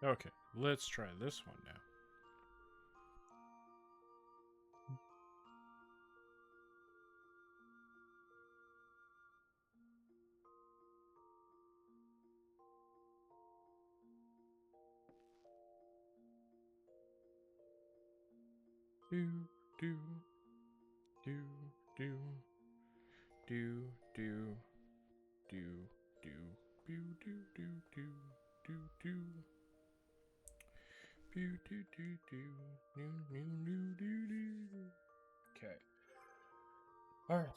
Okay, let's try this one now. Do, do, do, do, do, do, do, do, do, do, do, do, do, do. Do, do, do, do, do, do, do, do, do. Okay. All right.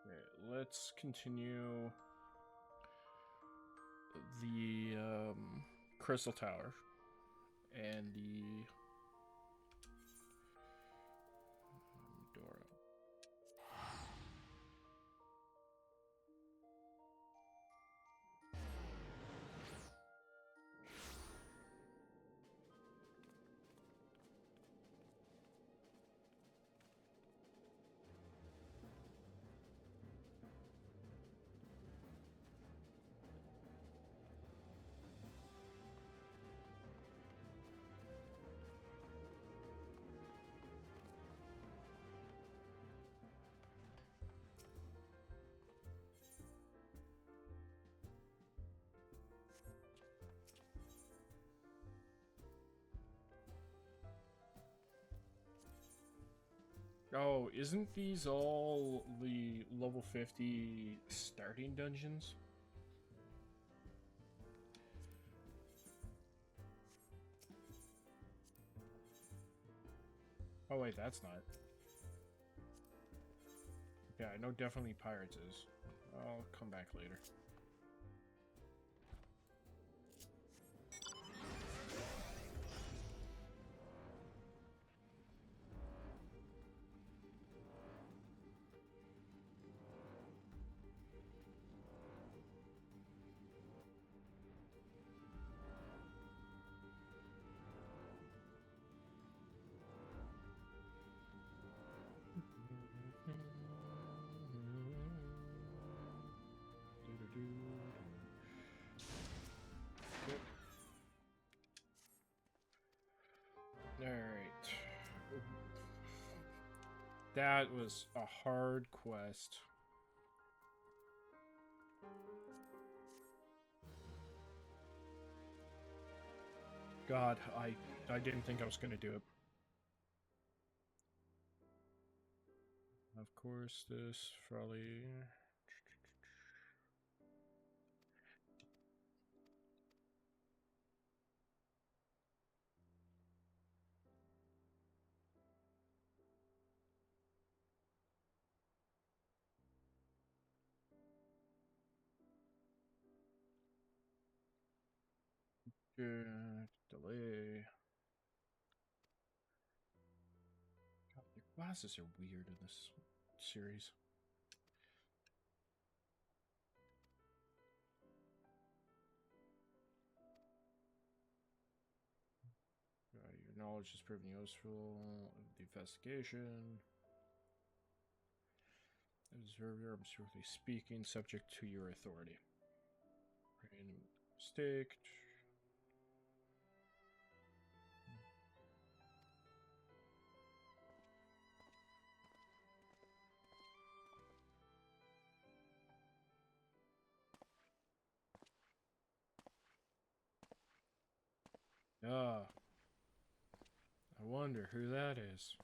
Okay, let's continue the Crystal Tower and the Dora. Oh, isn't these all the level 50 starting dungeons? Oh wait, that's not. Yeah, I know definitely Pirates is. I'll come back later. Alright. That was a hard quest. God, I didn't think I was gonna do it. Of course, this probably. Delay. God, their glasses are weird in this series. Your knowledge has proven useful. The investigation. Observer, I'm strictly speaking, subject to your authority. Random mistake. Ah, I wonder who that is.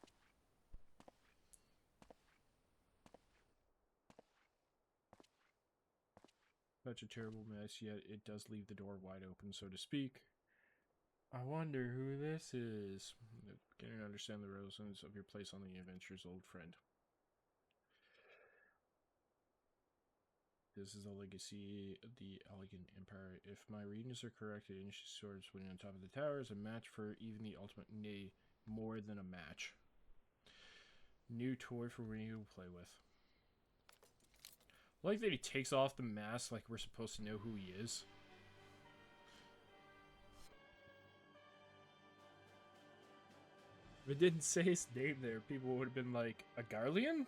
Such a terrible mess, yet it does leave the door wide open, so to speak. I wonder who this is. Beginning to understand the resonance of your place on the adventure's old friend. This is the legacy of the Elegant Empire. If my readings are correct, the ancient sword swinging on top of the tower is a match for even the ultimate, nay, more than a match. New toy for Winnie to play with. I like that he takes off the mask like we're supposed to know who he is. If it didn't say his name there, people would have been like, a Garlean?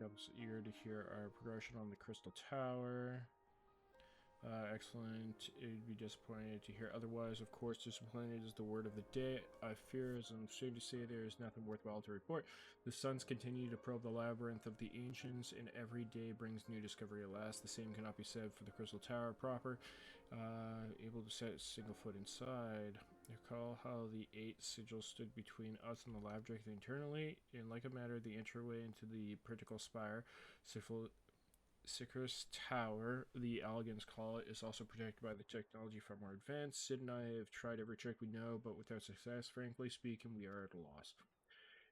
I was eager to hear our progression on the Crystal Tower. Excellent. It'd be disappointed to hear otherwise. Of course, disappointed is the word of the day. I fear, as I'm ashamed to say, there is nothing worthwhile to report. The suns continue to probe the labyrinth of the ancients, and every day brings new discovery at last. The same cannot be said for the Crystal Tower proper. Able to set a single foot inside. Recall how the 8 sigils stood between us and the labyrinth internally. In like a matter, the entryway into the vertical spire, Sycrus Tower, the Elegans call it, is also protected by the technology far more advanced. Sid and I have tried every trick we know, but without success. Frankly speaking, we are at a loss.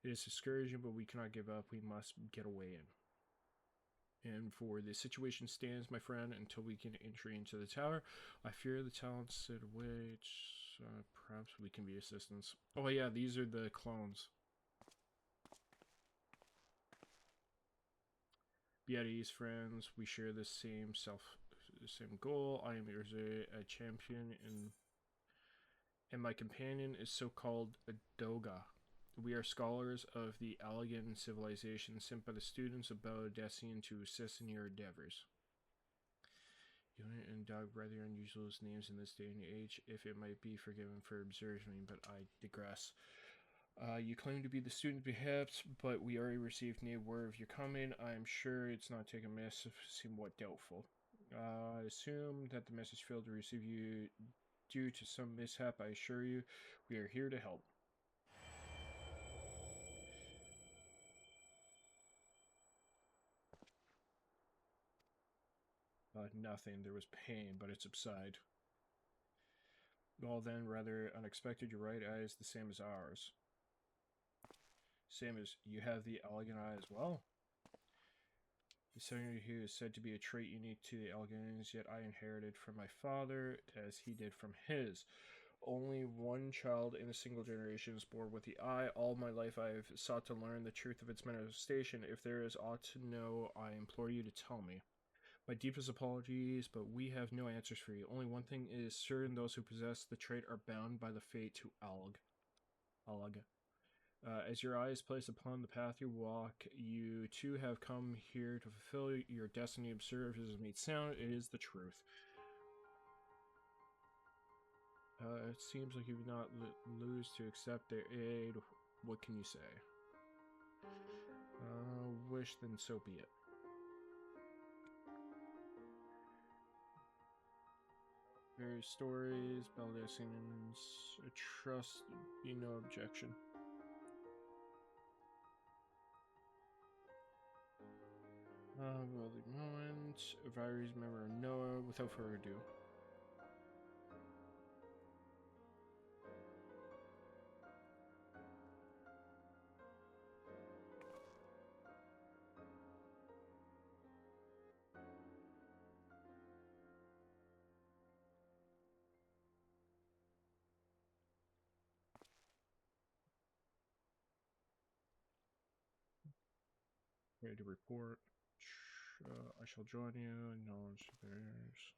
It is discouraging, but we cannot give up. We must get away in. And for the situation stands, my friend, until we can entry into the tower. I fear the talents Sid which perhaps we can be assistants. Oh yeah, these are the clones. Be at ease, friends. We share the same goal. I am a champion, and my companion is so-called Adoga. We are scholars of the Allegan civilization sent by the students of Belodessian to assist in your endeavors. Unit and Dog, rather unusual names in this day and age, if it might be forgiven for observing, but I digress. You claim to be the student, perhaps, but we already received no word of your coming. I am sure it's not taken amiss, somewhat doubtful. I assume that the message failed to receive you due to some mishap. I assure you, we are here to help. Nothing. There was pain, but it subsided. Well then, rather unexpected. Your right eye is the same as ours. Same as you have the elegant eye as well. The second here is said to be a trait unique to the Elegans, yet I inherited from my father, as he did from his. Only one child in a single generation is born with the eye. All my life I have sought to learn the truth of its manifestation. If there is aught to know, I implore you to tell me. My deepest apologies, but we have no answers for you. Only one thing is certain: those who possess the trait are bound by the fate to Alag. As your eye is placed upon the path you walk, you too have come here to fulfill your destiny. Observe as meet sound. It is the truth. It seems like you do not lose to accept their aid. What can you say? Wish, then so be it. Various stories, Baldessians, I trust, be no objection. Well, the moment, Vires, member of Noah, without further ado. Ready to report. I shall join you. Acknowledge theirs.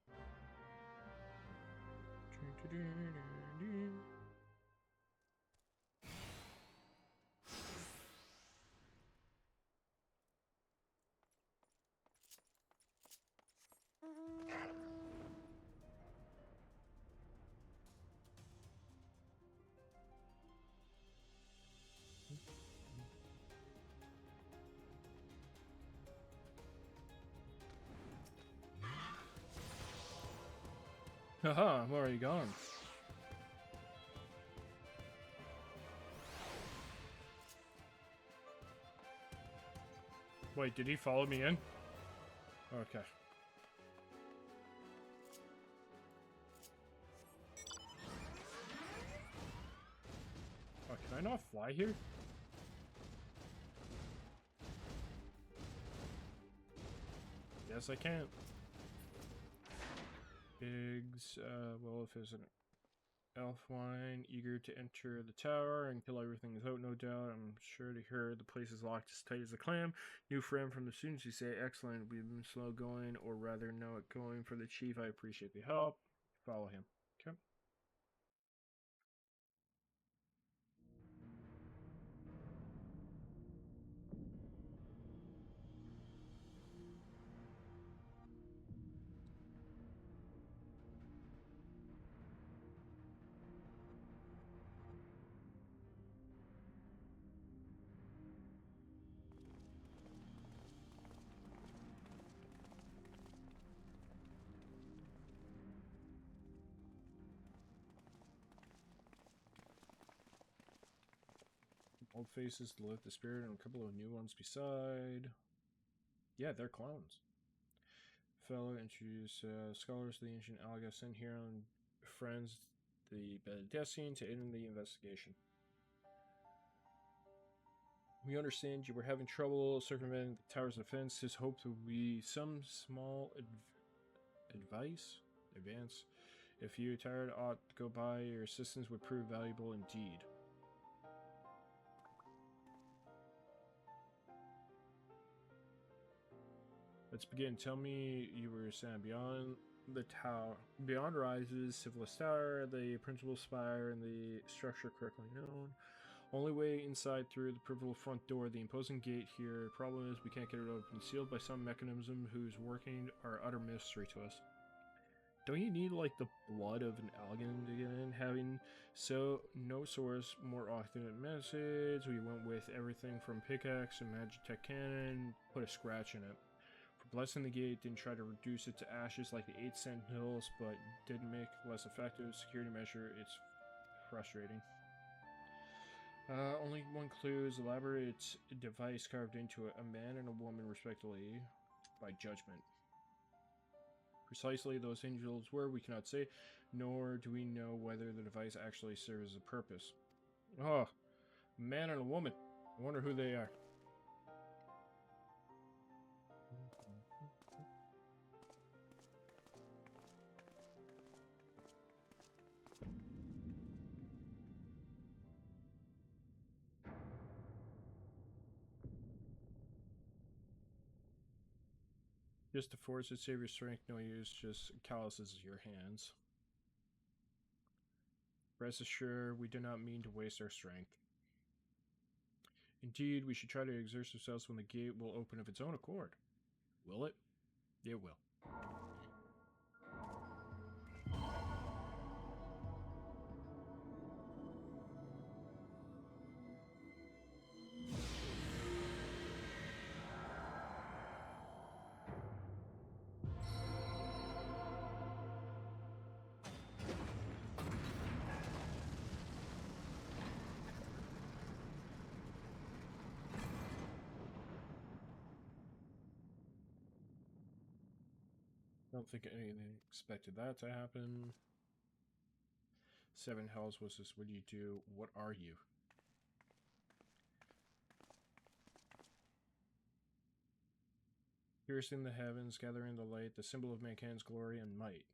Haha, I'm already gone. Wait, did he follow me in? Okay. I not fly here? Yes, I can. Biggs, well, if there's an elf wine eager to enter the tower and kill everything without, no doubt. I'm sure to hear the place is locked as tight as a clam. New friend from the students, you say, excellent. We've been slow going, or rather, know it going for the chief. I appreciate the help. Follow him. Okay. Old faces to lift the spirit, and a couple of new ones beside. Yeah, they're clones. Fellow introduce scholars of the ancient Alga sent here on friends the Bedessian to aid in the investigation. We understand you were having trouble circumventing the tower's defense. His hope would be some small advance. If you tired ought to go by, your assistance would prove valuable indeed. Let's begin. Tell me you were saying beyond the tower, beyond rises, Civilist Tower, the principal spire, and the structure correctly known. Only way inside through the pivotal front door, the imposing gate here. Problem is we can't get it open. Sealed by some mechanism whose working are utter mystery to us. Don't you need like the blood of an Algan to get in? Having so no source, more authentic message. We went with everything from pickaxe and Magitech cannon, put a scratch in it. For blessing the gate, didn't try to reduce it to ashes like the 8 Sentinels, but didn't make less effective security measure. It's frustrating. Only one clue is elaborate device carved into it. A man and a woman, respectively, by judgment. Precisely those angels were, we cannot say, nor do we know whether the device actually serves a purpose. Oh, a man and a woman. I wonder who they are. Just to force it, save your strength, no use, just calluses your hands. Rest assured, we do not mean to waste our strength. Indeed, we should try to exert ourselves when the gate will open of its own accord. Will it? It will. I don't think anything expected that to happen. 7 hells, what's this? What do you do? What are you? Piercing the heavens, gathering the light, the symbol of mankind's glory and might.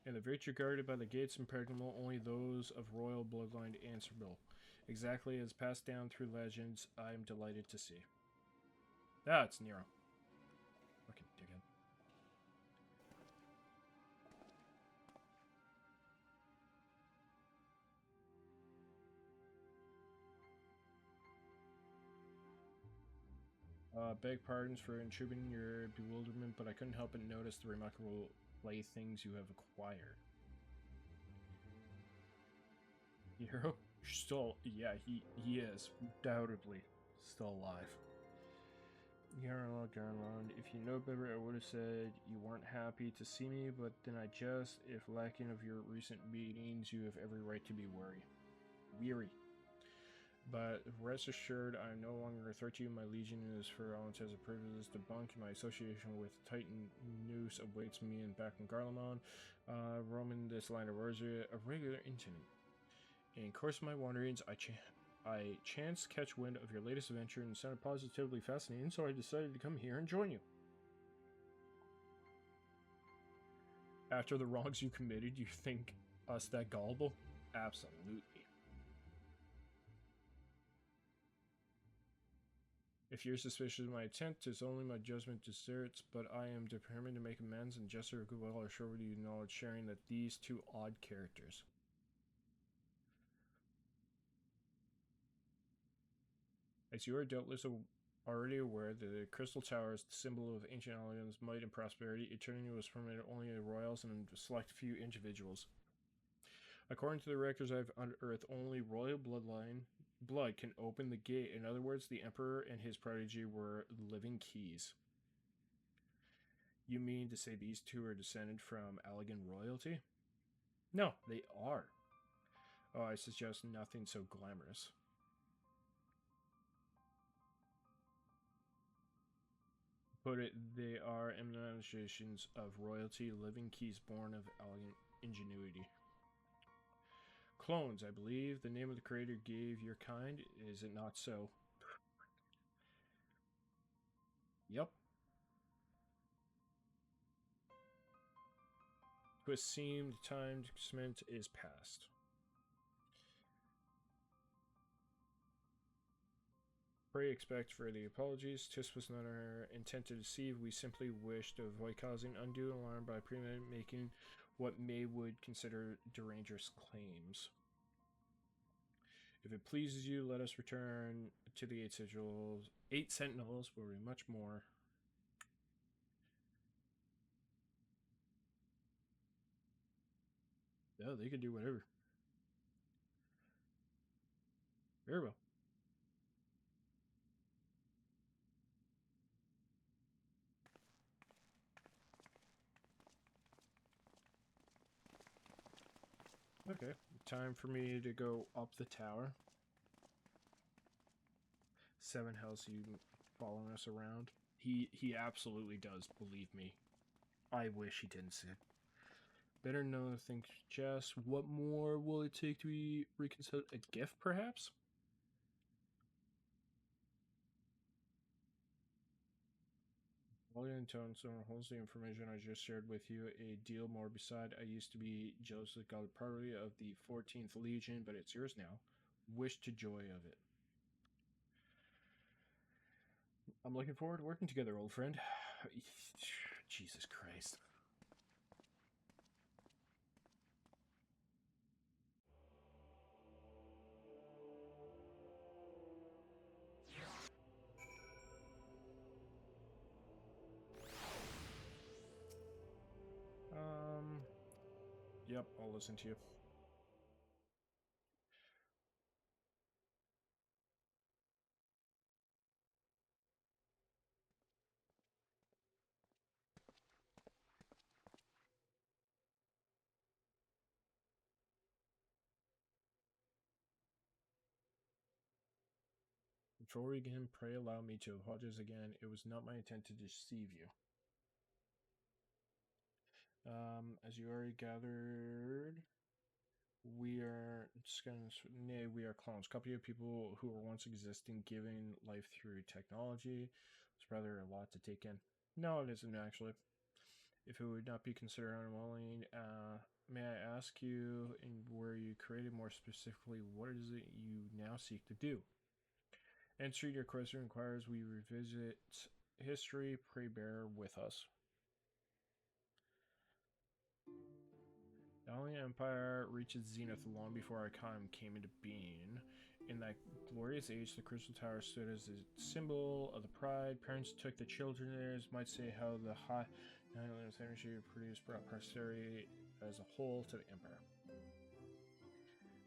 And the virtue guarded by the gates impregnable, only those of royal bloodline answerable. Exactly as passed down through legends, I am delighted to see. Ah, it's Nero. Fucking dickhead. Beg pardons for intruding your bewilderment, but I couldn't help but notice the remarkable playthings you have acquired. Hero? Still, yeah, he is. Undoubtedly still alive. Garland, if you know better, I would have said you weren't happy to see me, but then I just, if lacking of your recent meetings, you have every right to be weary. But rest assured, I am no longer a threat to you. My legion is for all intents and purposes debunked. My association with Titan Noose awaits me back in Garlemon. Roaming this land of Rosia, a regular incident. In the course of my wanderings, I chanced to catch wind of your latest adventure and it sounded positively fascinating, so I decided to come here and join you. After the wrongs you committed, you think us that gullible? Absolutely. If you're suspicious of my intent, 'tis only my judgment deserts, but I am determined to make amends, and gesture of goodwill are sure to acknowledge sharing that these two odd characters. As you are doubtless already aware, the Crystal Tower is the symbol of ancient Allian's might and prosperity. Eternity was permitted only to royals and a select few individuals. According to the records I've unearthed, only royal blood can open the gate. In other words, the Emperor and his protege were living keys. You mean to say these two are descended from Allegan royalty? No, they are. Oh, I suggest nothing so glamorous. Put it, they are emanations of royalty, living keys born of Allegan ingenuity. Clones, I believe the name of the creator gave your kind, is it not so? Yep. Twas seemed time spent is past. Pray expect further apologies. Tis was not our intent to deceive. We simply wished to avoid causing undue alarm by making what May would consider dangerous claims. If it pleases you, let us return to the 8 Sentinels. 8 Sentinels will be much more. Yeah, they can do whatever. Very well. Okay, time for me to go up the tower. Seven Hells, you following us around? He absolutely does, believe me. I wish he didn't sit. Better know to think just what more will it take to be reconsidered? A gift, perhaps? William Townstone holds the information I just shared with you. A deal more beside. I used to be Joseph God Party of the 14th Legion, but it's yours now. Wish to joy of it. I'm looking forward to working together, old friend. Jesus Christ. Yep, I'll listen to you. Before we begin, pray allow me to apologize again. It was not my intent to deceive you. As you already gathered, we are nay, we are clones. Company of people who were once existing, giving life through technology. It's rather a lot to take in. No, it isn't actually. If it would not be considered unwilling, may I ask you, and were you created more specifically, what is it you now seek to do? Answering your question requires we revisit history. Pray bear with us. The Alien Empire reached its zenith long before our time came into being. In that glorious age, the Crystal Tower stood as a symbol of the pride. Parents took the children there, might say how the high 9/11 energy produced brought posterity as a whole to the Empire.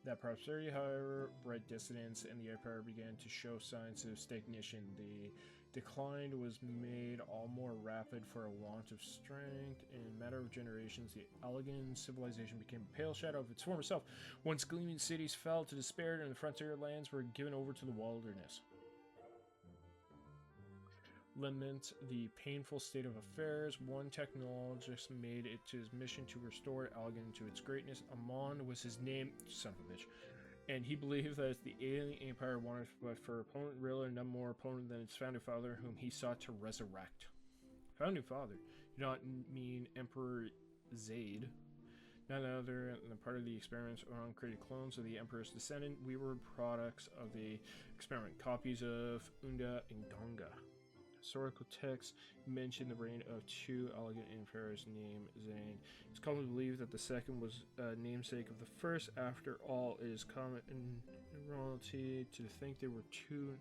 That prosperity, however, bred dissidence, and the Empire began to show signs of stagnation. The decline was made all more rapid for a want of strength. In a matter of generations, the Allegan civilization became a pale shadow of its former self. Once gleaming cities fell to despair, and the frontier lands were given over to the wilderness. Lament the painful state of affairs, one technologist made it to his mission to restore Allegan to its greatness. Amon was his name. Son of a bitch. And he believed that the alien empire wanted for opponent really none more opponent than its founding father, whom he sought to resurrect. Founding father? You do not mean Emperor Zaid. None other than part of the experiments on created clones of the Emperor's descendant. We were products of the experiment, copies of Unda and Gonga. Historical texts mention the reign of two elegant emperors named Zain. It's commonly believed that the second was a namesake of the first. After all, it is common in royalty to think they were two,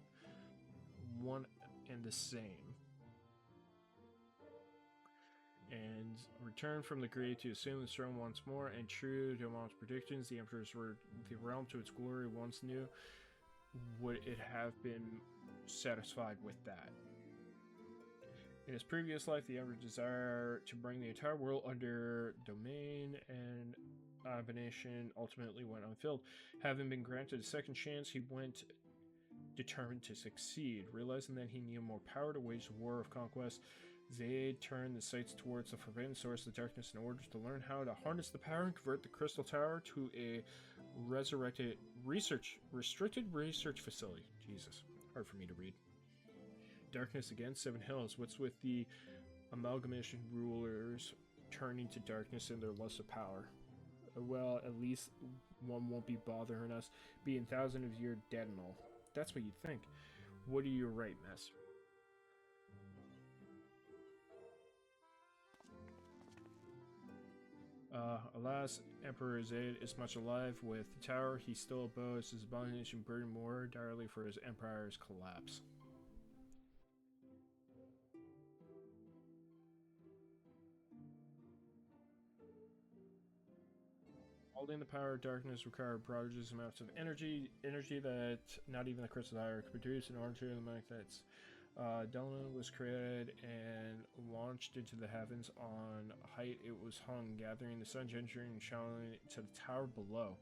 one and the same. And returned from the grave to assume the throne once more, and true to Mom's predictions, the emperors were the realm to its glory once knew. Would it have been satisfied with that? In his previous life, the emperor desired to bring the entire world under domain and abomination ultimately went unfilled. Having been granted a second chance, he went determined to succeed. Realizing that he needed more power to wage the war of conquest, Zaid turned the sights towards the forbidden source of darkness in order to learn how to harness the power and convert the Crystal Tower to a restricted research facility. Jesus, hard for me to read. Darkness again, Seven Hills. What's with the amalgamation rulers turning to darkness in their lust of power? Well, at least one won't be bothering us, being thousands of years dead and all. That's what you think. What do you write, Mess? Alas, Emperor Zaid is much alive. With the tower, he still boasts his abomination burning more direly for his empire's collapse. Holding the power of darkness required prodigious amounts of energy that not even the Crystal Tower could produce in order to make that. Delano was created and launched into the heavens. On height it was hung, gathering the sun's energy and shining it to the tower below.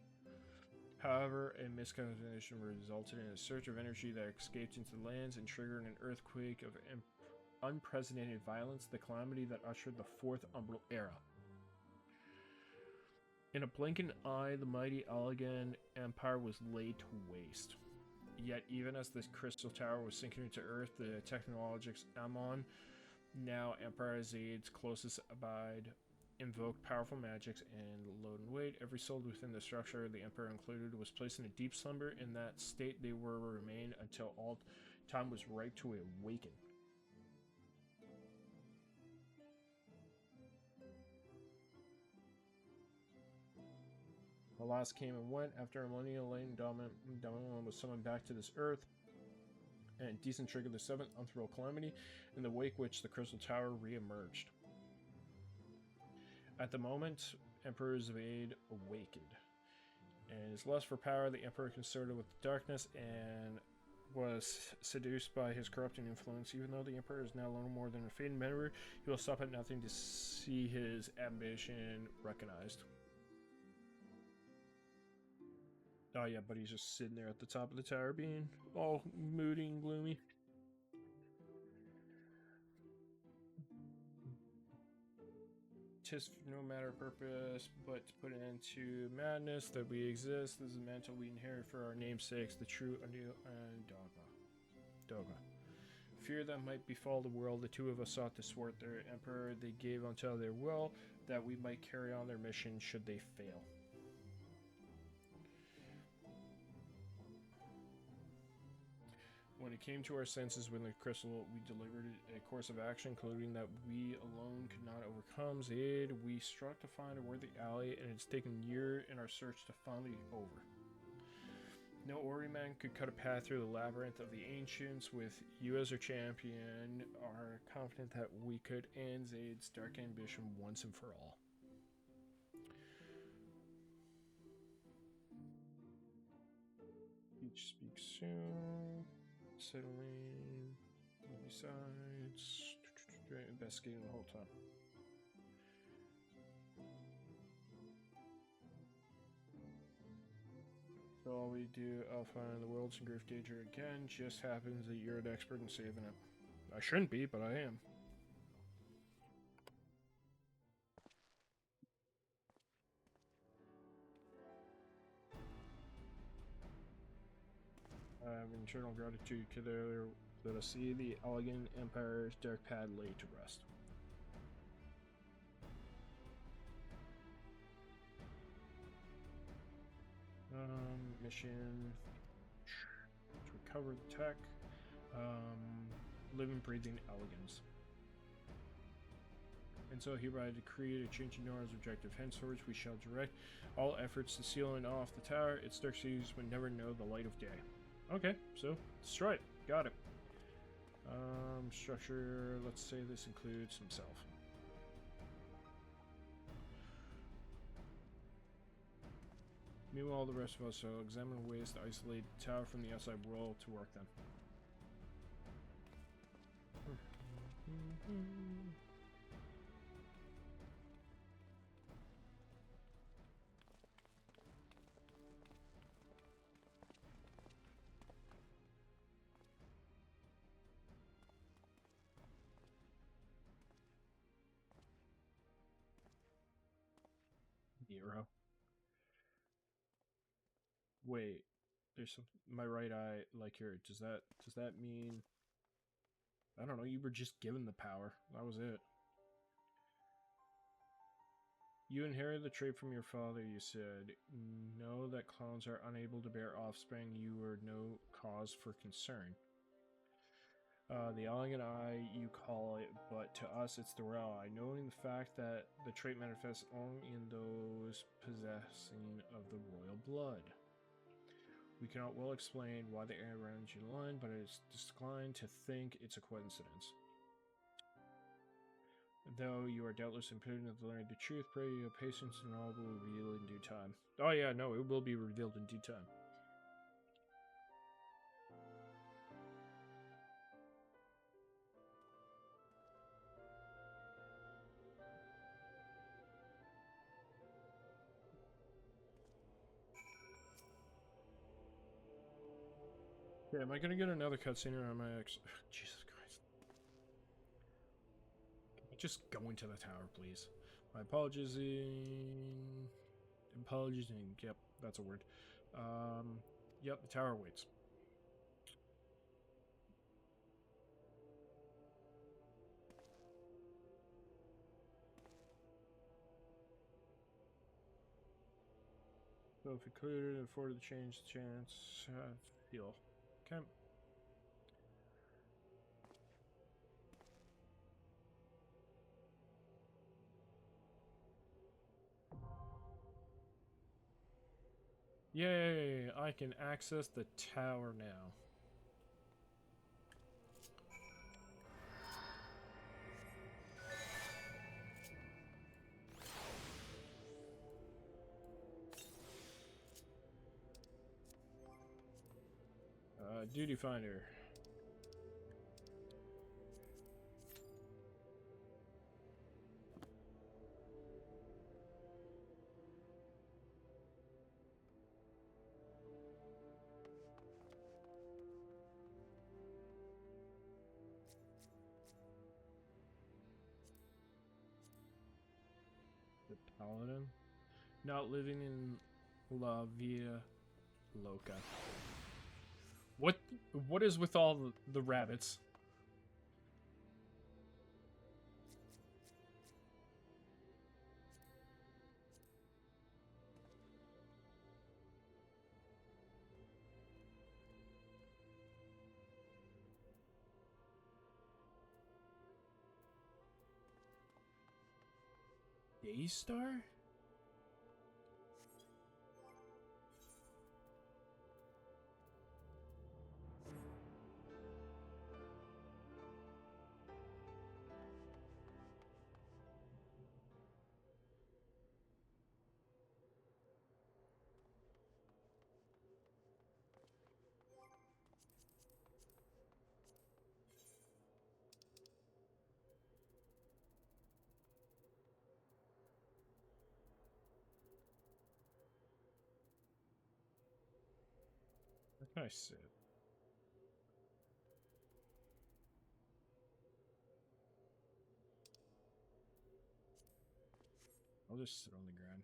However, a miscalculation resulted in a surge of energy that escaped into the lands and triggered an earthquake of unprecedented violence, the calamity that ushered the Fourth Umbral Era. In a blinking eye, the mighty Allegan Empire was laid to waste. Yet, even as this Crystal Tower was sinking into Earth, the technologics Amon, now Emperor Zaid's closest abide, invoked powerful magics and load and weight. Every soul within the structure, the Emperor included, was placed in a deep slumber. In that state, they were remain until all time was ripe to awaken. Alas came and went. After a millennial lane, Dominant was summoned back to this earth, and Decent triggered the seventh unthrow calamity, in the wake which the Crystal Tower re-emerged. At the moment, Emperor Zaid awakened. And his lust for power, the Emperor consorted with the darkness and was seduced by his corrupting influence. Even though the Emperor is now little more than a faded memory, he will stop at nothing to see his ambition recognized. Oh yeah, but he's just sitting there at the top of the tower being all moody and gloomy. Tis for no matter of purpose, but to put an end to madness that we exist. This is the mantle we inherit for our namesakes, the true Unil and Dogma. Fear that might befall the world, the two of us sought to thwart their emperor. They gave unto their will, that we might carry on their mission should they fail. When it came to our senses with the crystal, we delivered a course of action, concluding that we alone could not overcome Zaid. We struck to find a worthy ally, and it's taken a year in our search to finally over. No ordinary man could cut a path through the labyrinth of the ancients. With you as our champion, are confident that we could end Zaid's dark ambition once and for all. Each speaks soon. Settling. Besides, investigating the whole time. So all we do, Alpha and the world's in grave danger again. Just happens that you're an expert in saving it. I shouldn't be, but I am. I have eternal gratitude to let us see the elegant Empire's dark pad laid to rest. Mission to recover the tech. Living, breathing elegance. And so hereby decree a change in Nora's objective. Henceforth we shall direct all efforts to seal and off the tower. Its dark cities would never know the light of day. Okay, so destroy it. Got it. Structure, let's say this includes himself. Meanwhile, the rest of us shall examine ways to isolate the tower from the outside world to work then. Zero. Wait, there's some. My right eye, like here. Does that mean? I don't know. You were just given the power. That was it. You inherited the trait from your father. You said, "Know that clones are unable to bear offspring. You were no cause for concern." The elegant eye, you call it, but to us it's the royal eye, knowing the fact that the trait manifests only in those possessing of the royal blood. We cannot well explain why the air around you line, but it is disinclined to think it's a coincidence. Though you are doubtless impatient to learn the truth, pray you have patience and all will be revealed in due time. Oh yeah, no, it will be revealed in due time. Yeah, am I gonna get another cutscene or am I actually... Jesus Christ. Can I just go into the tower, please? My apologies in... Apologies in... Yep, that's a word. Yep, the tower waits. So if included, afforded the change the chance, feel. Okay. Yay! I can access the tower now. Duty Finder. The Paladin. Not living in La Via Loca. What is with all the rabbits? Daystar? Where can I sit? I'll just sit on the ground.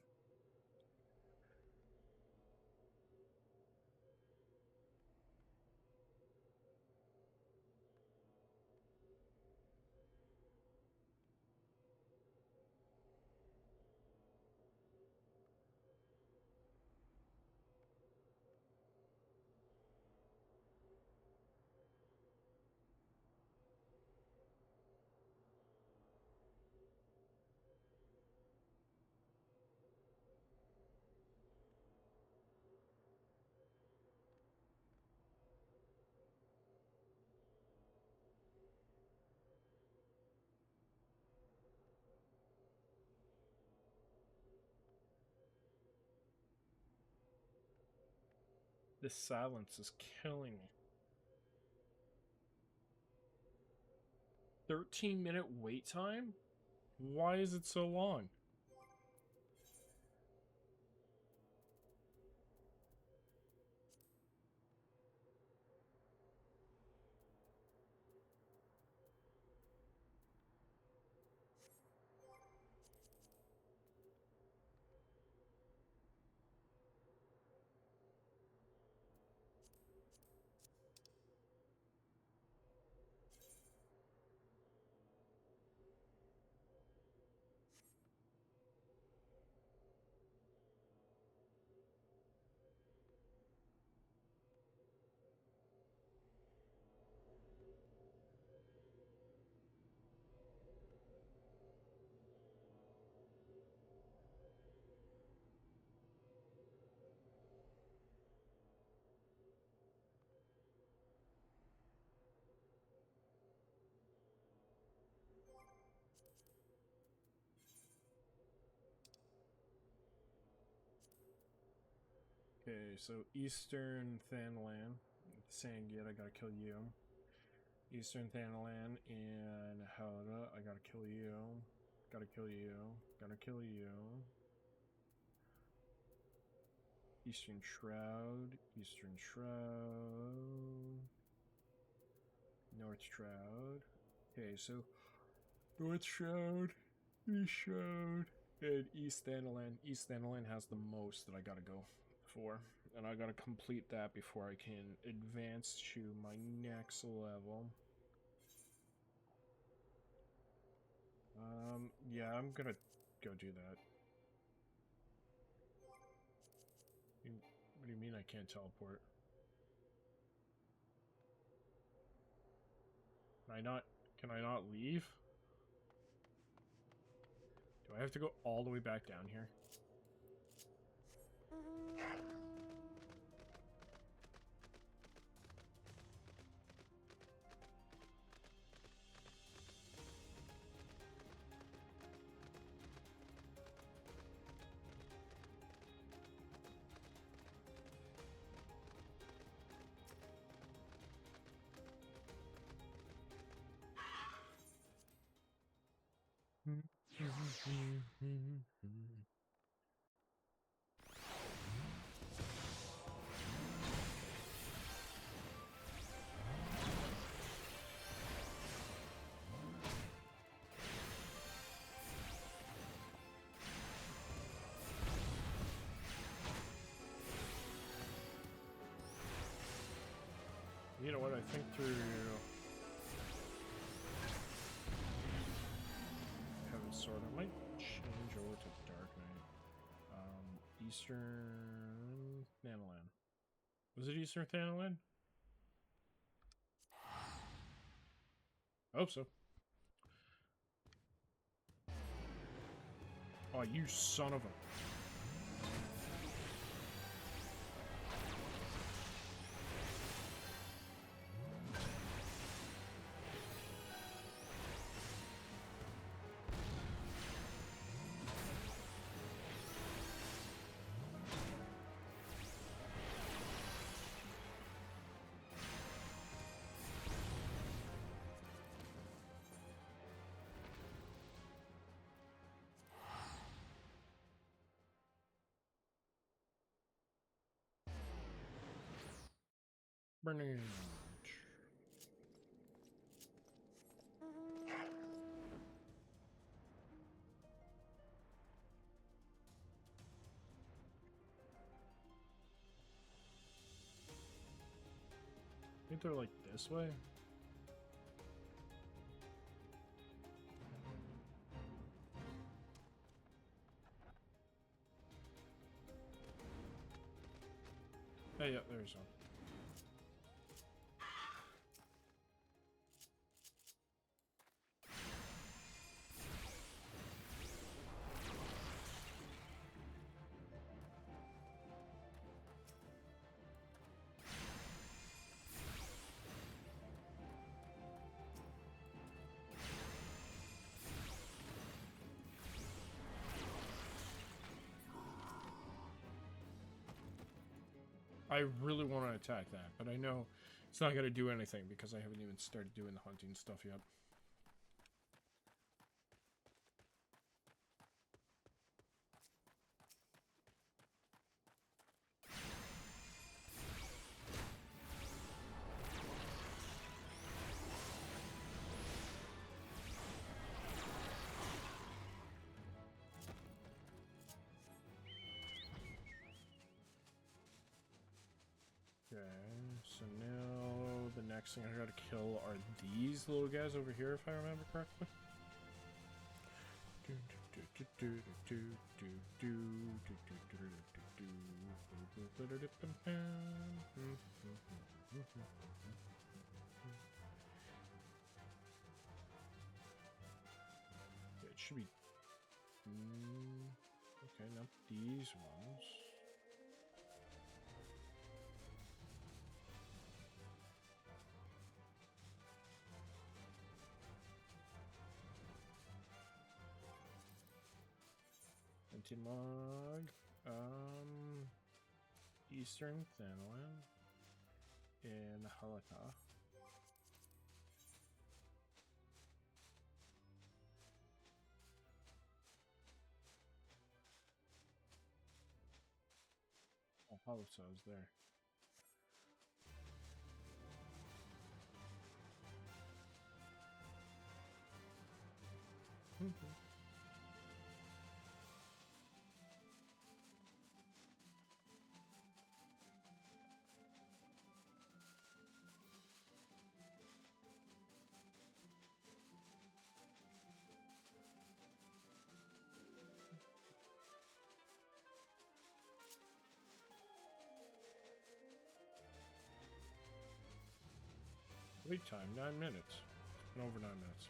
This silence is killing me. 13-minute wait time? Why is it so long? Okay, so Eastern Thanlan. Saying yet I gotta kill you. Eastern Thanalan and Howda, I gotta kill you. Gotta kill you. Gotta kill you. Eastern Shroud. Eastern Shroud. North Shroud. Okay, so North Shroud, East Shroud, and East Thanalan. East Thanalan has the most that I gotta go for. And I gotta complete that before I can advance to my next level. Yeah, I'm gonna go do that. What do you mean I can't teleport? Can I not leave? Do I have to go all the way back down here? You know what, I think through Heaven's Sword, I might change over to Dark Knight. Eastern Thanalan. Was it Eastern Thanalan? I hope so. Oh, you son of a... Burning. I think they're like this way. Hey, yeah, there's one. I really want to attack that, but I know it's not going to do anything because I haven't even started doing the hunting stuff yet. Okay, so now the next thing I gotta kill are these little guys over here, if I remember correctly. It should be... okay, not these ones. Anti-Mog, Eastern Thanland, and Halata. Oh, Halata is there. Wait time, 9 minutes. And over 9 minutes.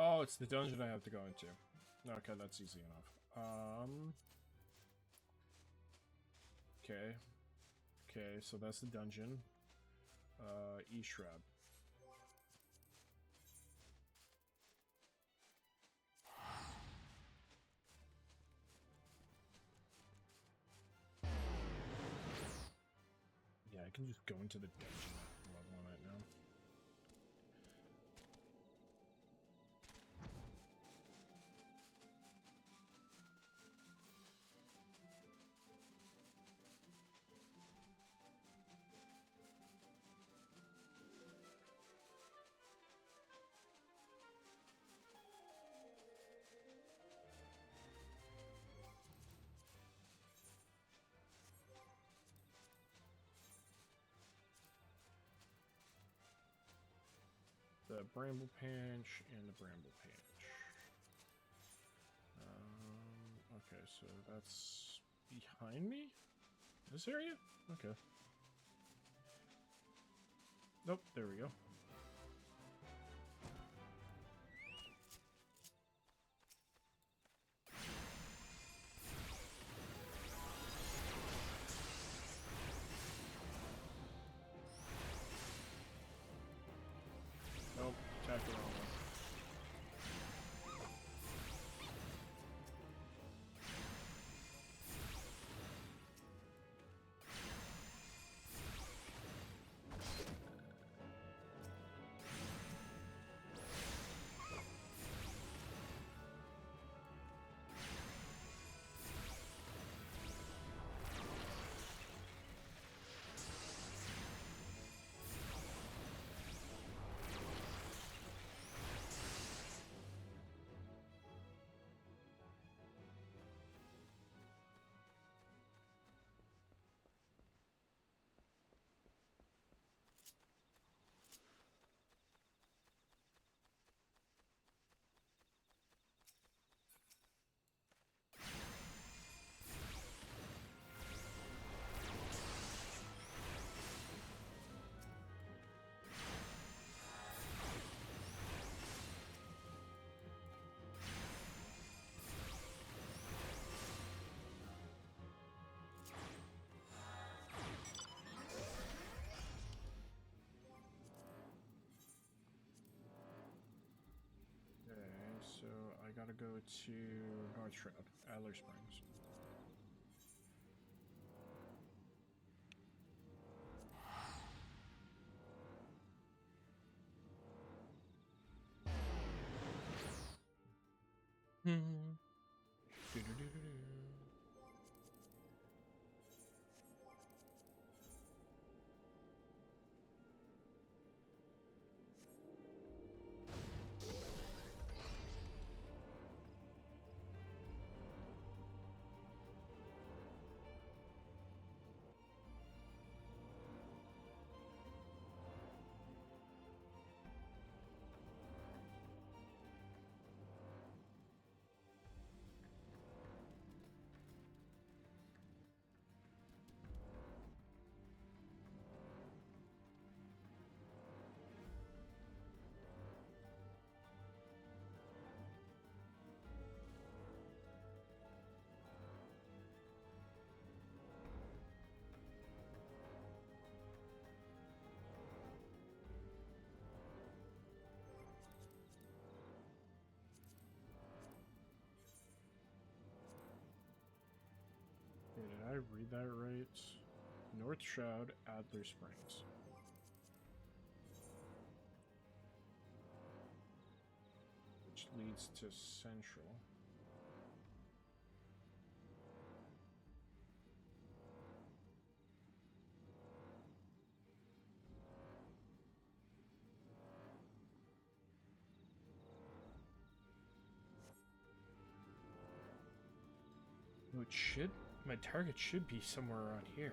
Oh, it's the dungeon I have to go into. Okay, that's easy enough. Okay. Okay, so that's the dungeon. E-Shrub. Yeah, I can just go into the dungeon level right now. The Bramble Pinch and the Bramble Pinch. Okay, so that's behind me? This area? Okay. Nope, there we go. Nope, attack the wrong one. gotta go to North Shroud, Adler Springs. Okay, did I read that right? North Shroud, Adler Springs. Which leads to Central. Oh, it should. My target should be somewhere around here.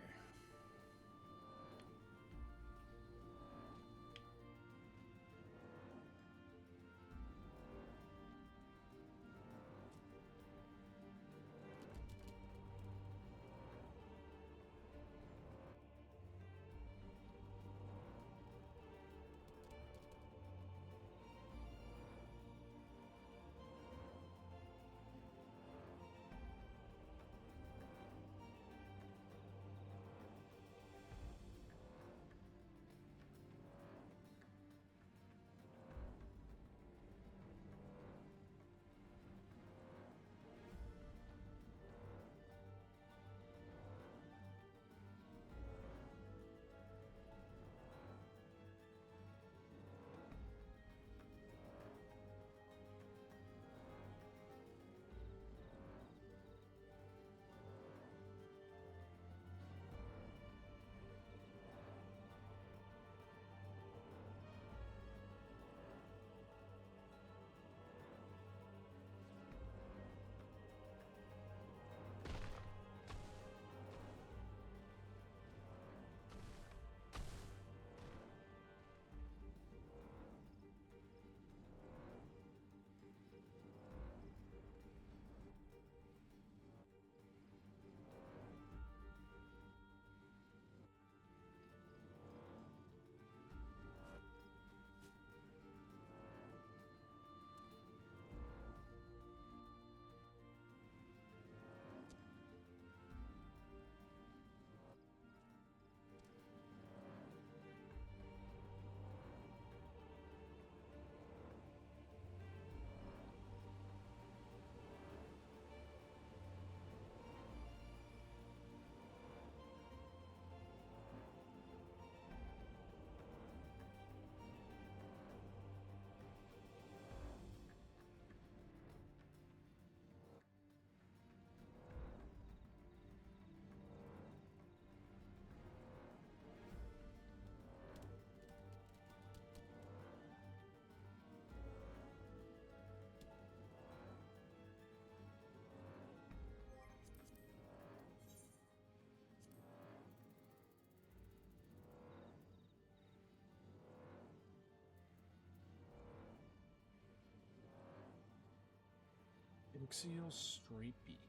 Ixial Straight Beak.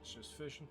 It's just fishing.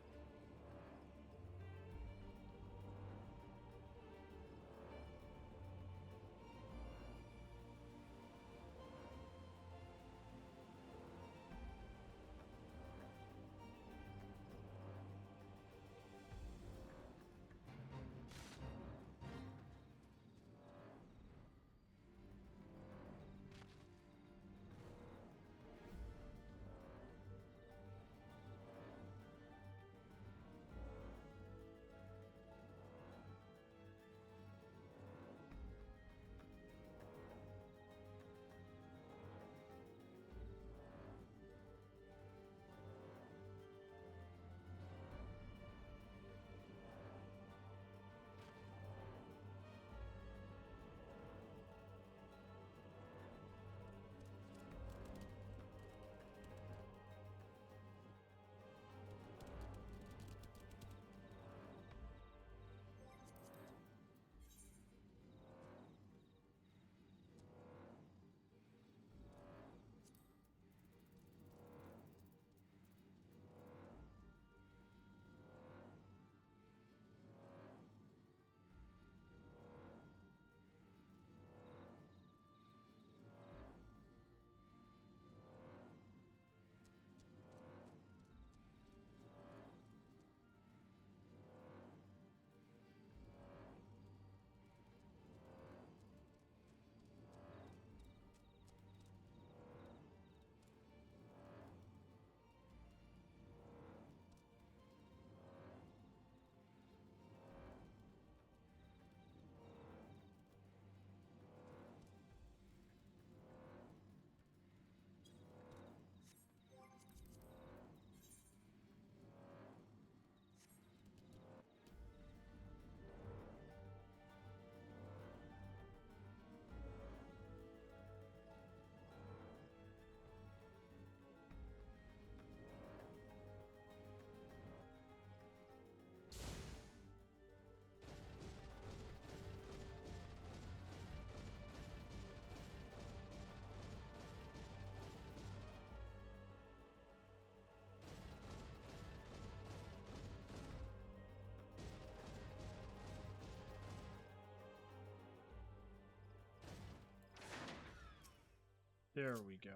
There we go.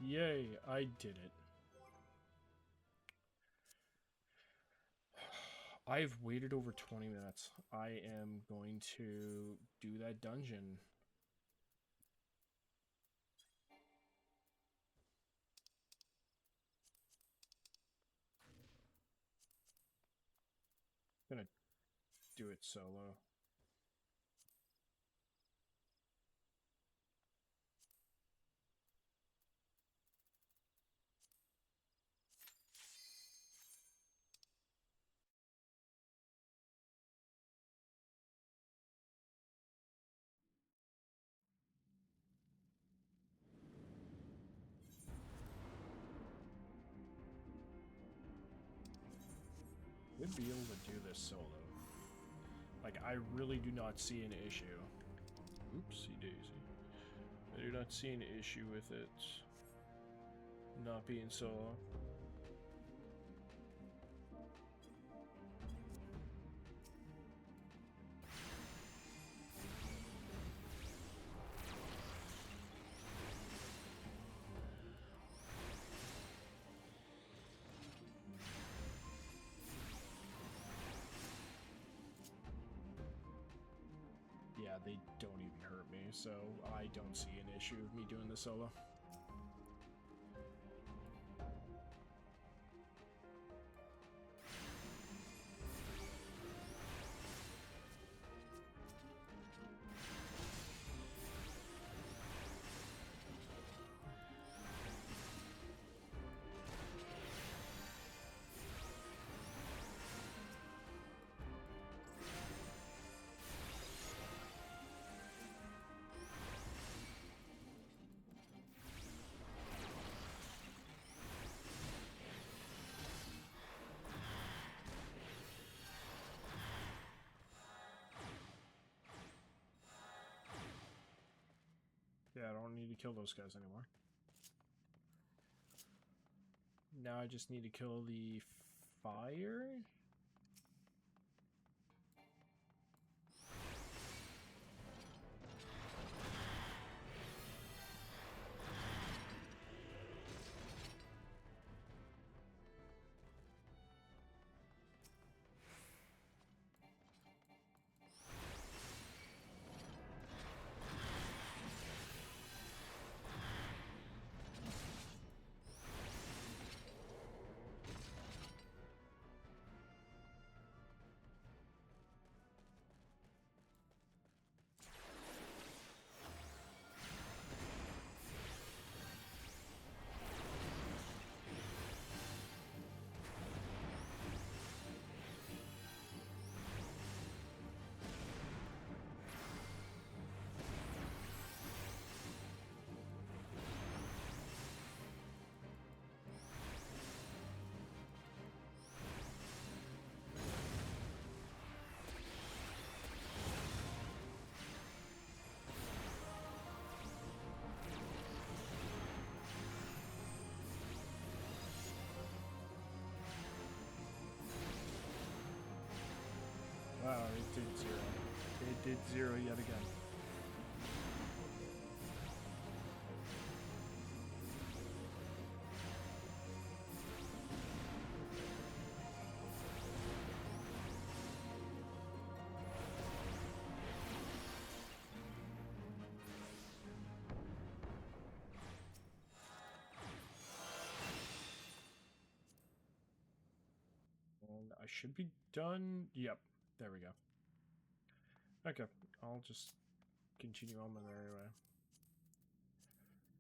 Yay, I did it. I've waited over 20 minutes. I am going to do that dungeon. I'm gonna do it solo. Would be able to do this solo. Like, I really do not see an issue. Oopsie daisy. I do not see an issue with it not being solo. Yeah, they don't even hurt me, so I don't see an issue with me doing this solo. to kill those guys anymore. Now I just need to kill the fire. Wow, it did 0. It did 0 yet again. And I should be done. Yep. There we go. Okay, I'll just continue on my merry way.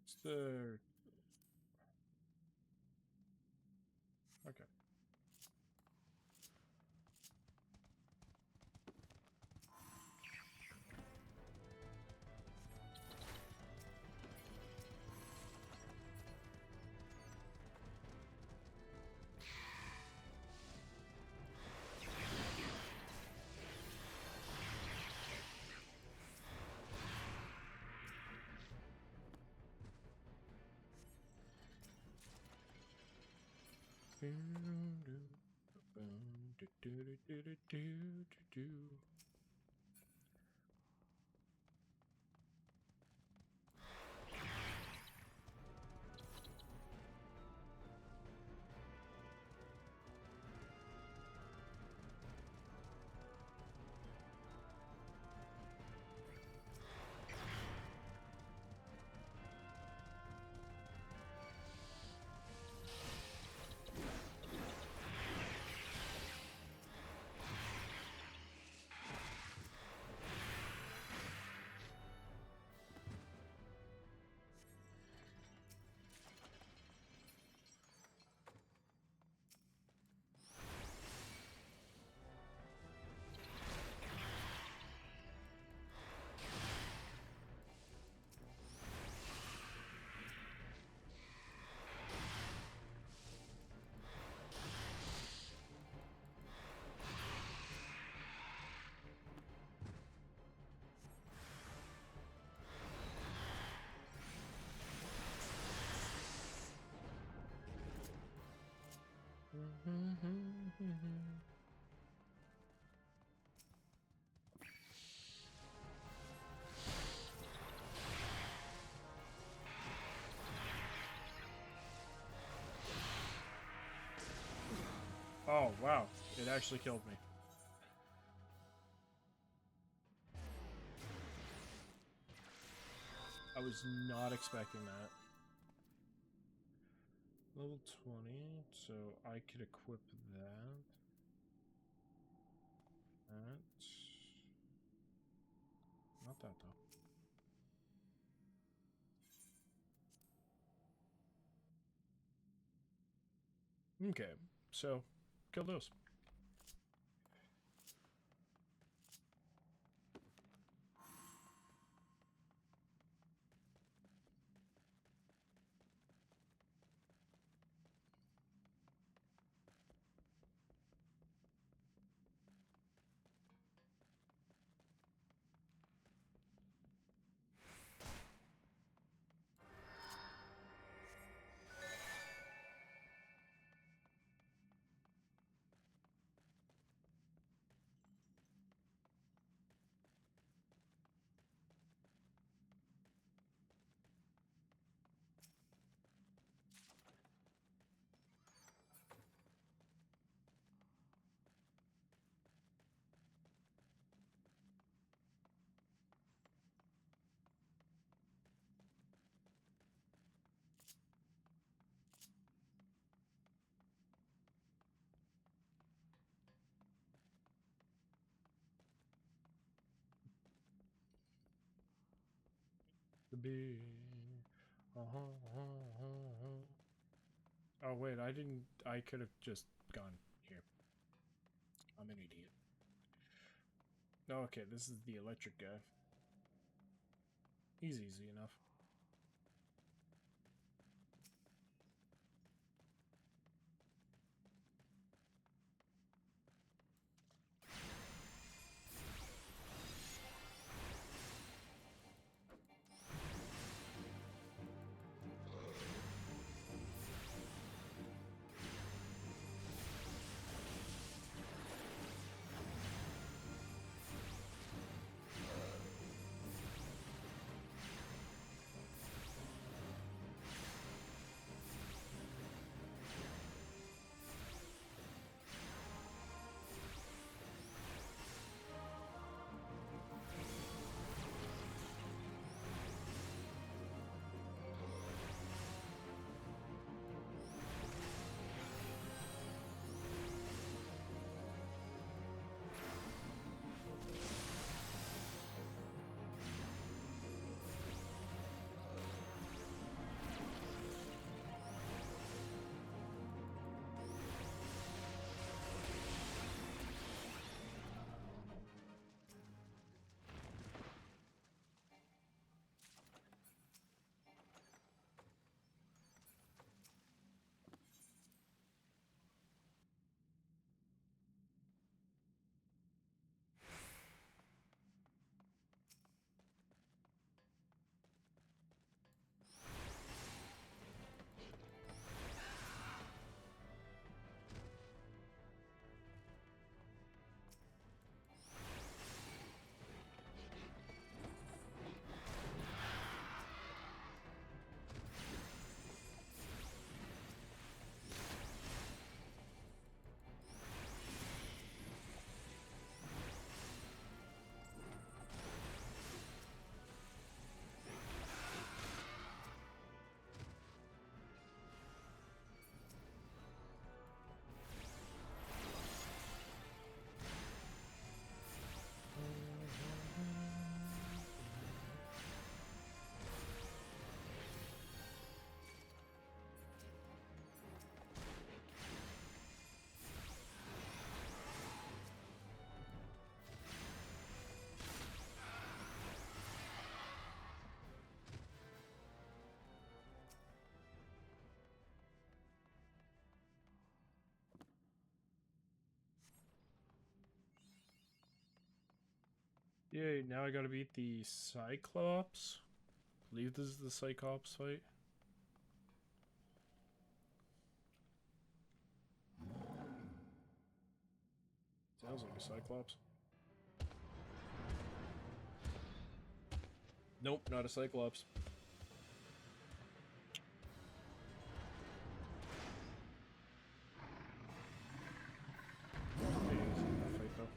It's the... Okay. Oh, wow. It actually killed me. I was not expecting that. Level 20, so I could equip that. Not that, though. Okay, so kill those. be. Oh wait, I didn't. I could have just gone here. I'm an idiot. Okay, this is the electric guy. He's easy enough. Yay, now I gotta beat the Cyclops. I believe this is the Cyclops fight. Sounds like a Cyclops. Nope, not a Cyclops. Fight though.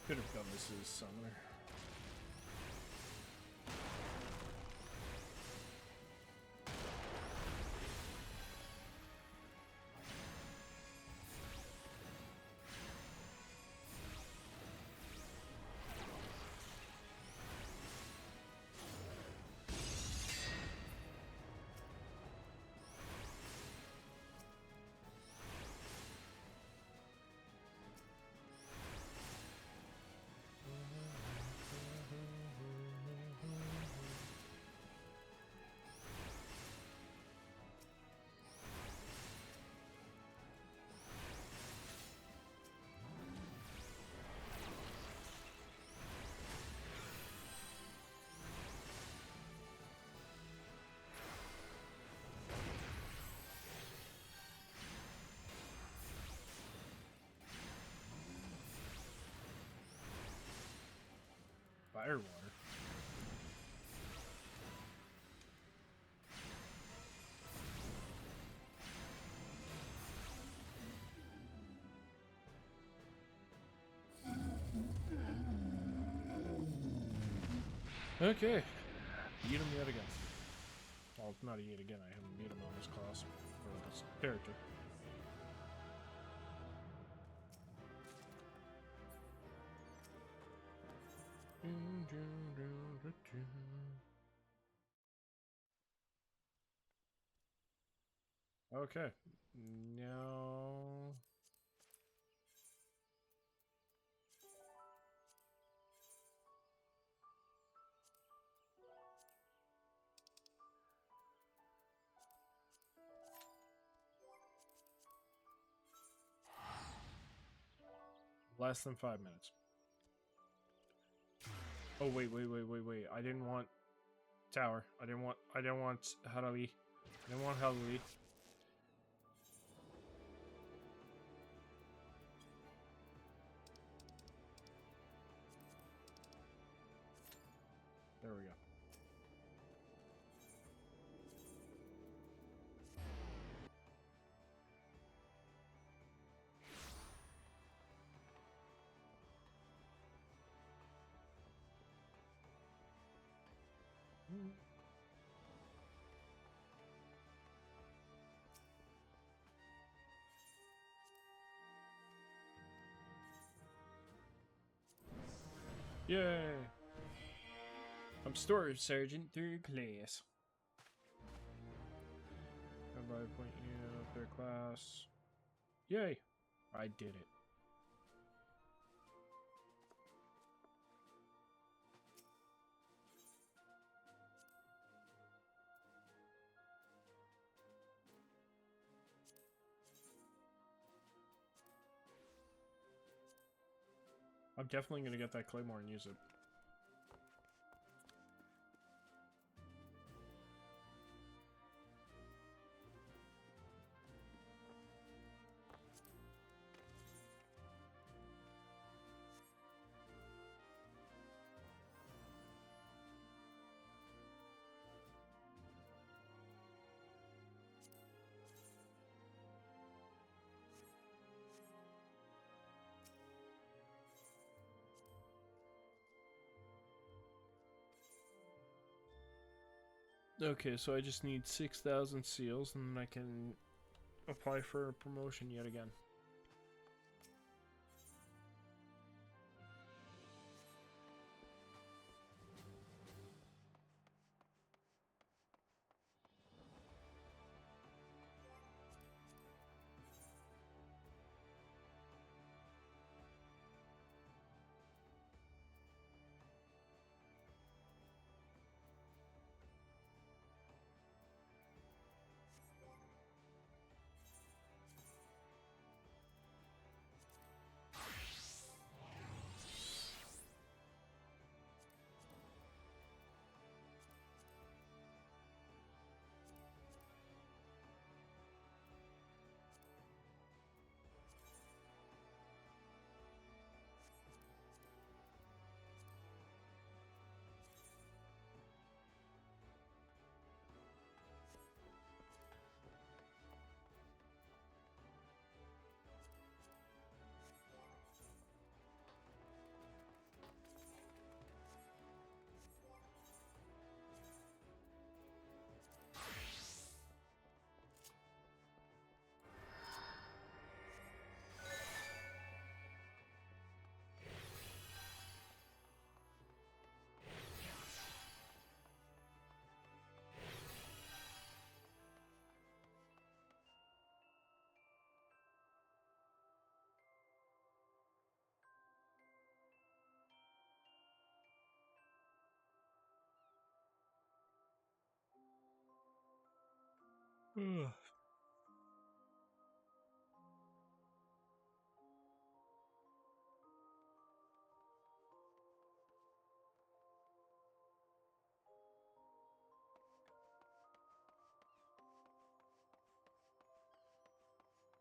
Could have done this as summoner. Firewater. Okay. Beat him yet again. Well, not yet again. I haven't beat him on this class or this character. Okay. Now... Less than 5 minutes. Oh, wait. I didn't want tower. I didn't want Harali. I didn't want Harali. There we go. Yay! I'm Storage Sergeant 3rd class. Everybody point you up their class. Yay! I did it. I'm definitely gonna get that Claymore and use it. Okay, so I just need 6,000 seals, and then I can apply for a promotion yet again.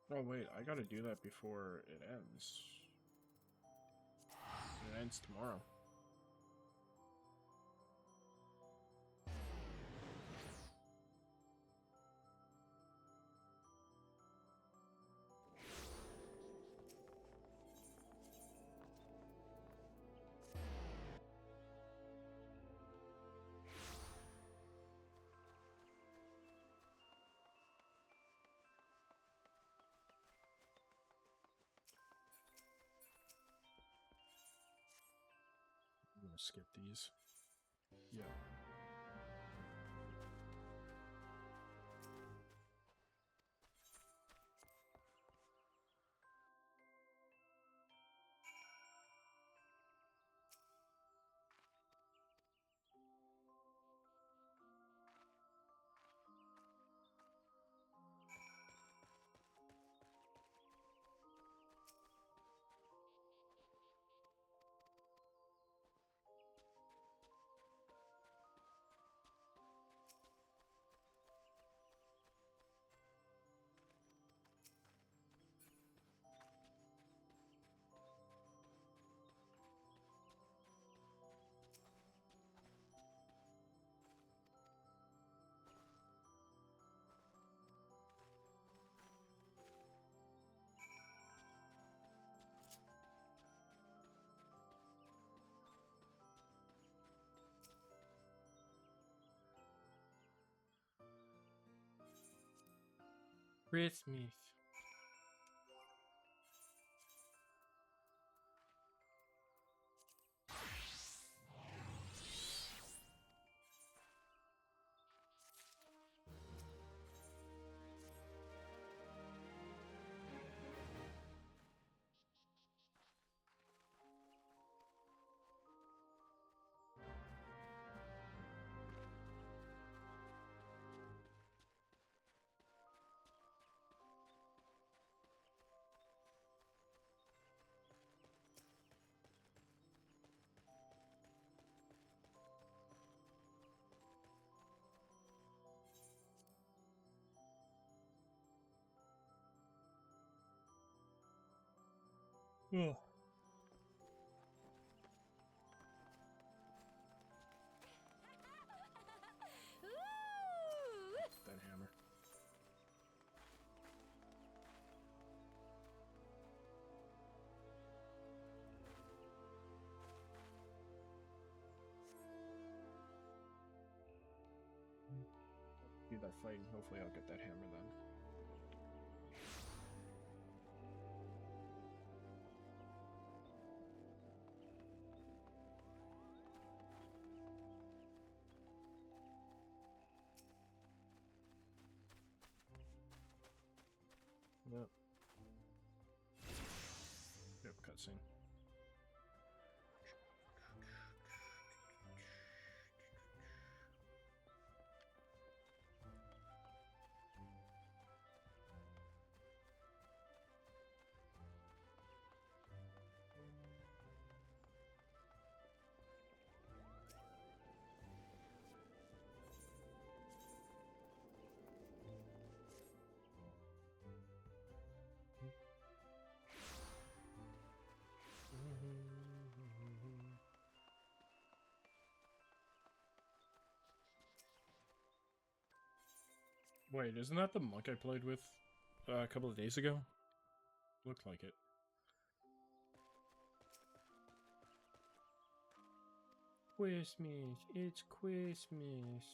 Oh wait, I gotta do that before it ends. It ends tomorrow. gonna skip these. Yeah. Christmas. Oh. That hammer. Do that fight, and hopefully I'll get that hammer then. Yep. Yep, cutscene. Wait, isn't that the monk I played with a couple of days ago? Looked like it. Christmas, it's Christmas.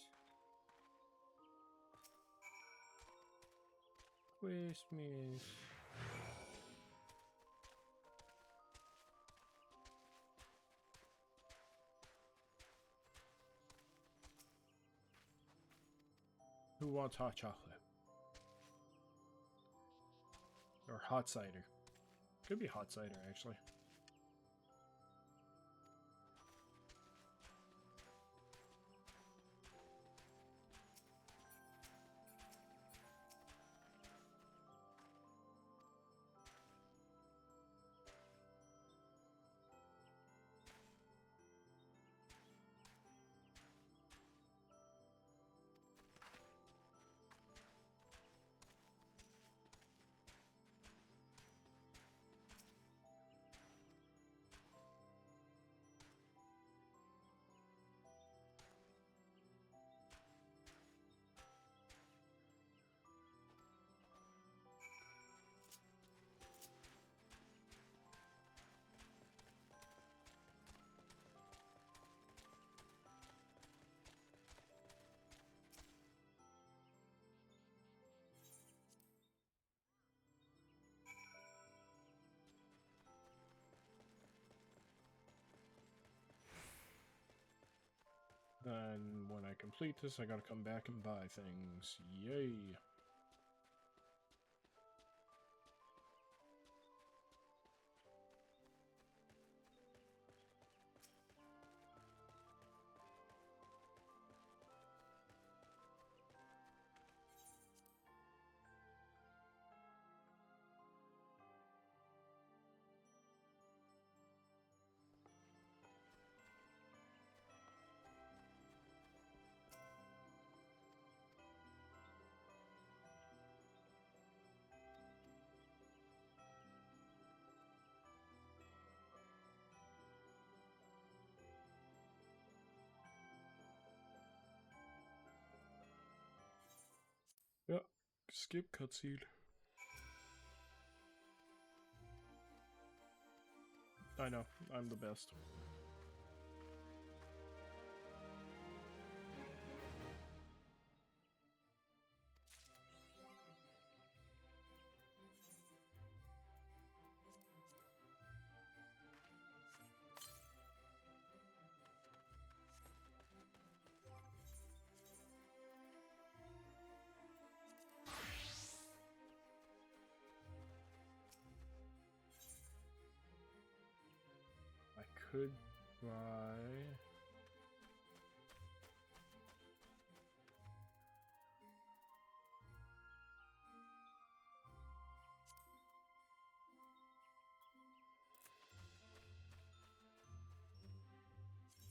Christmas. Who wants hot chocolate? Or hot cider. Could be hot cider, actually. And when I complete this, I gotta come back and buy things. Yay! Yep, skip cutscene. I know, I'm the best. I could buy...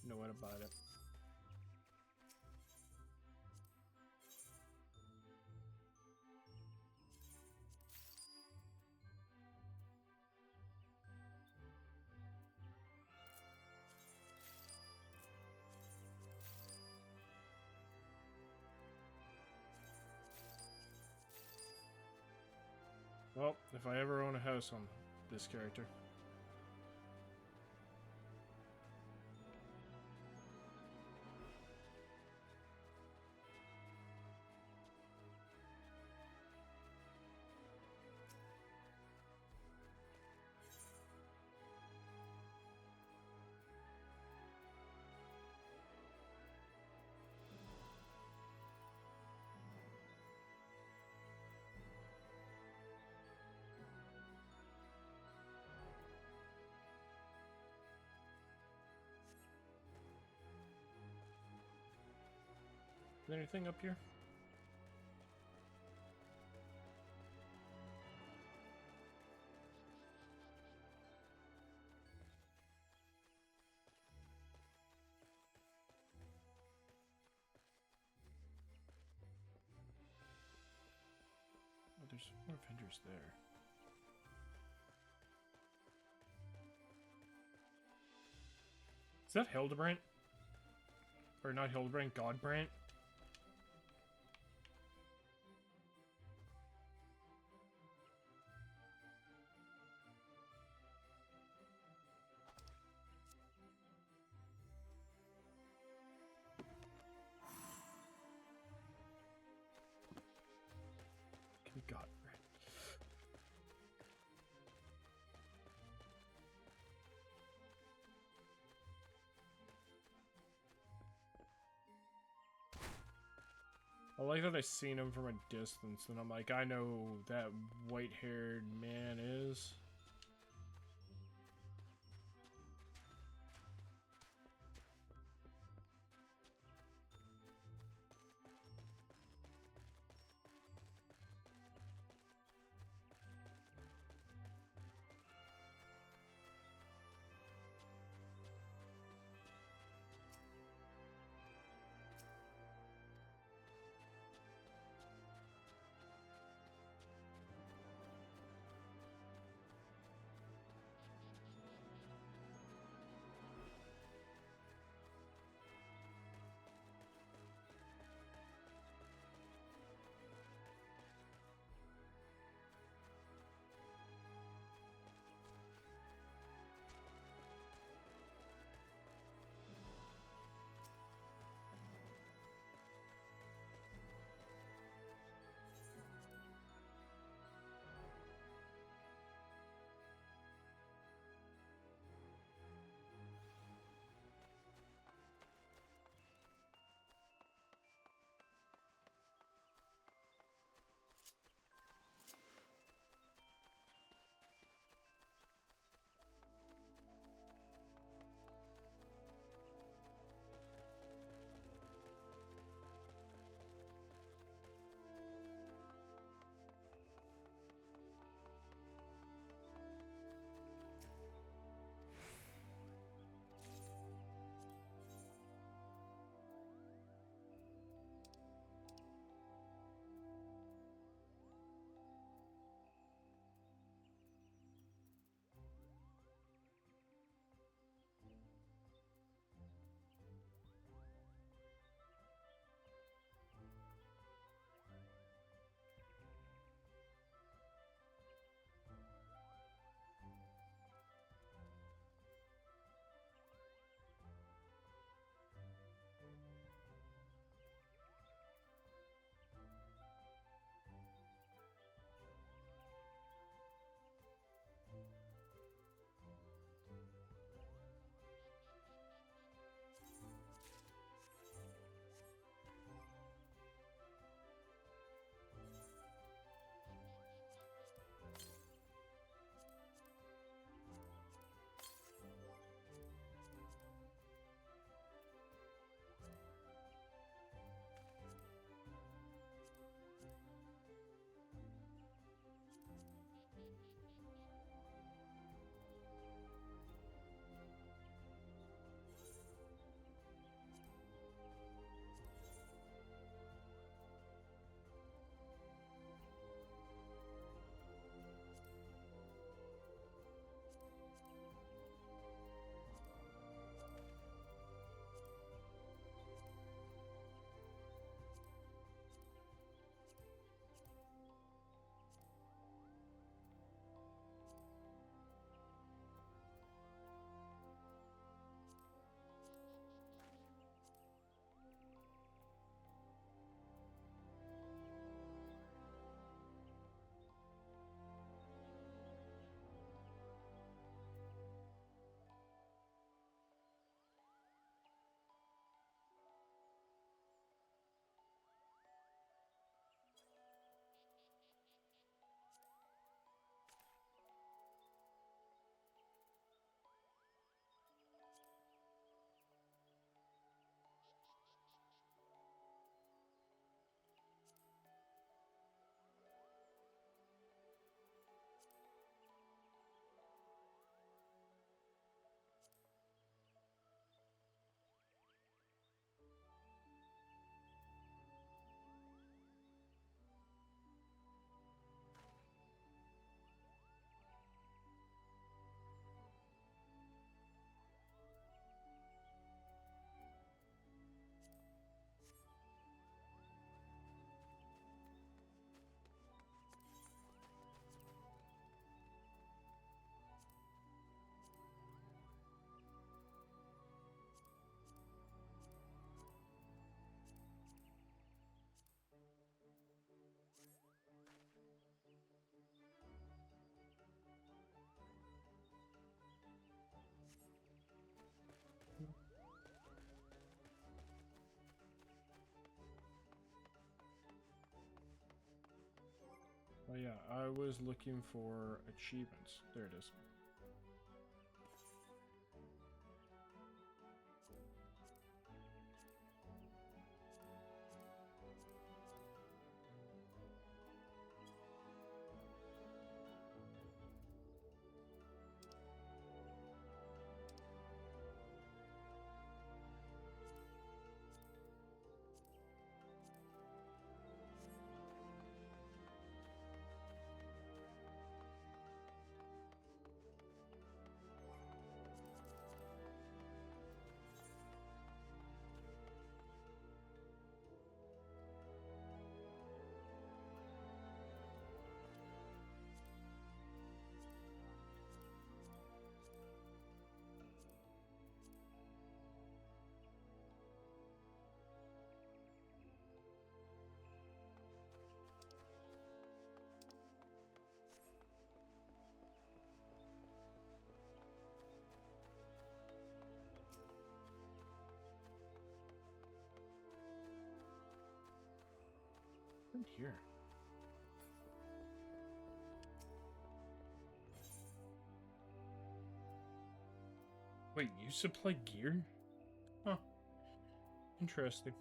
know what about it. Well, if I ever own a house on this character. Is there anything up here? Oh, there's more vendors there. Is that Hildebrand? Or not Hildebrand, Godbrand? Godbrand. I like that I seen him from a distance, and I'm like, I know who that white-haired man is. Yeah, I was looking for achievements. There it is. Right here. Wait, you supply gear? Huh. Interesting.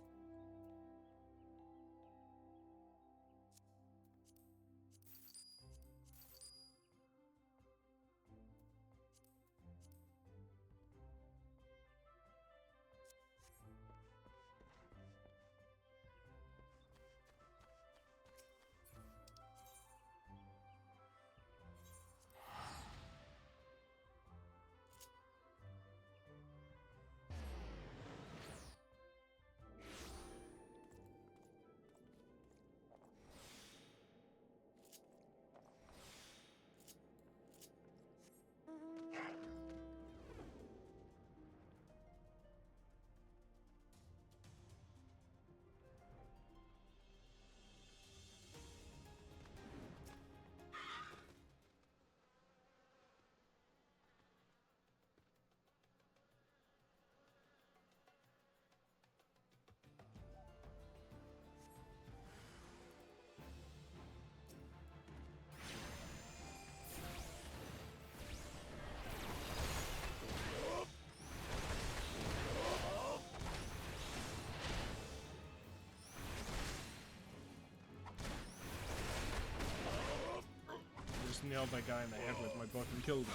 Just nailed that guy in the head with my book and killed him.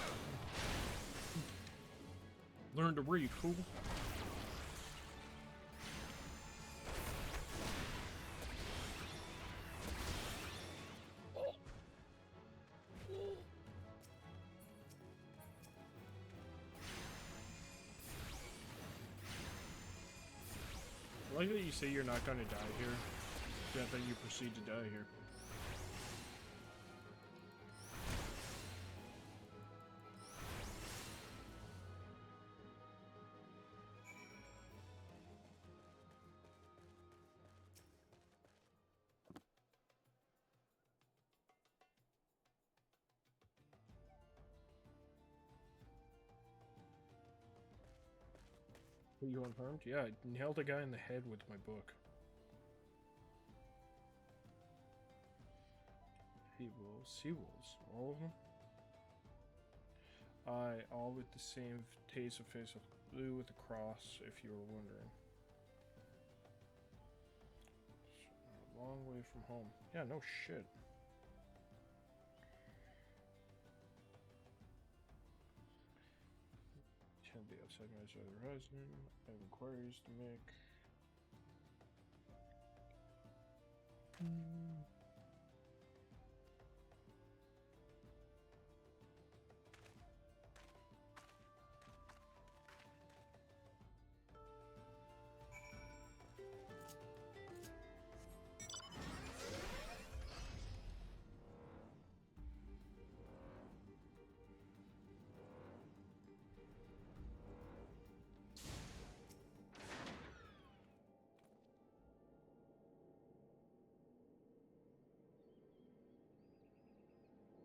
Learn to read, fool. I like that you say you're not gonna die here, yet that you proceed to die here. You unharmed? Yeah, I nailed a guy in the head with my book. Sea-wolves, all of them? Aye, all with the same taste of face of blue with a cross, if you were wondering. A long way from home. Yeah, no shit. Can't be outside my horizon. I have inquiries to make.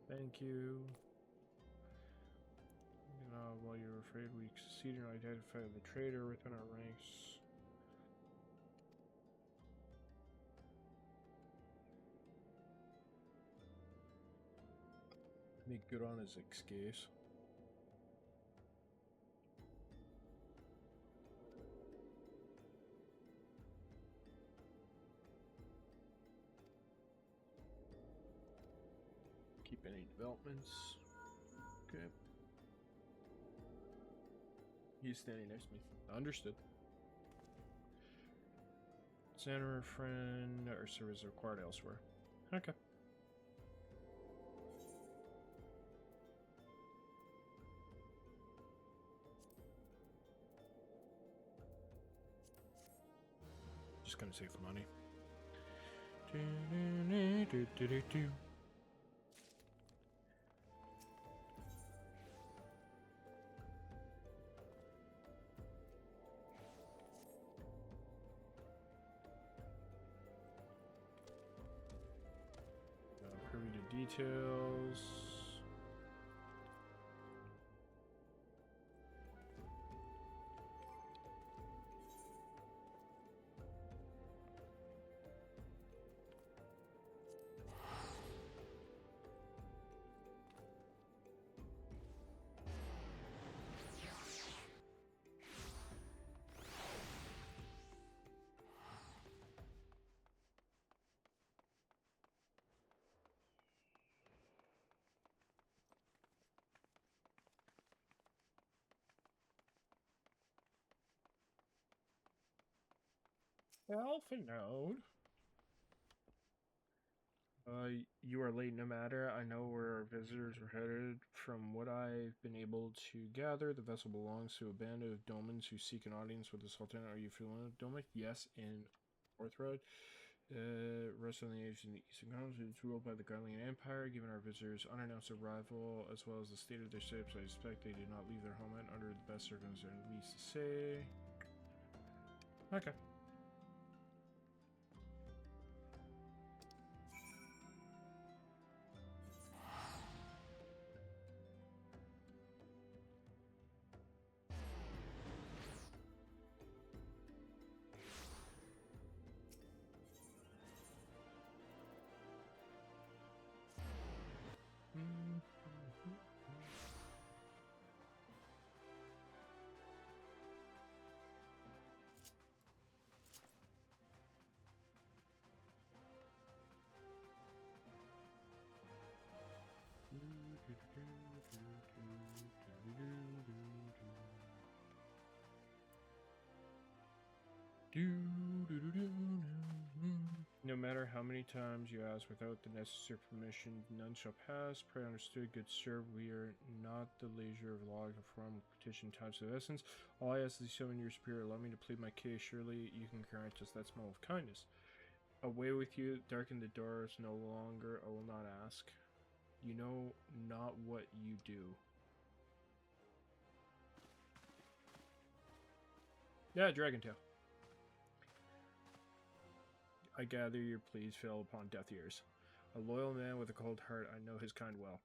Thank you. While you're afraid, we succeeded in identifying the traitor within our ranks. Make good on his escapes. Keep any developments. Okay. He's standing next to me. Understood. Center friend or service required elsewhere. Okay. Just gonna save the money. Privy to details. Alpha node. You are late no matter. I know where our visitors are headed. From what I've been able to gather, the vessel belongs to a band of Domans who seek an audience with the Sultan. Are you familiar with Domic? Yes, in Fourth Road. Rest of the age in the Eastern Continent is ruled by the Garlean Empire. Given our visitors' unannounced arrival, as well as the state of their ships, I expect they did not leave their homeland under the best circumstances, at least to say. Okay. No matter how many times you ask without the necessary permission, none shall pass. Pray understood, good sir. We are not the leisure of law to form petition times of essence. All I ask is show in your spirit. Allow me to plead my case. Surely you can grant us that small of kindness. Away with you. Darken the doors no longer. I will not ask. You know not what you do. Yeah, Dragon Tail. I gather your pleas fell upon deaf ears. A loyal man with a cold heart, I know his kind well.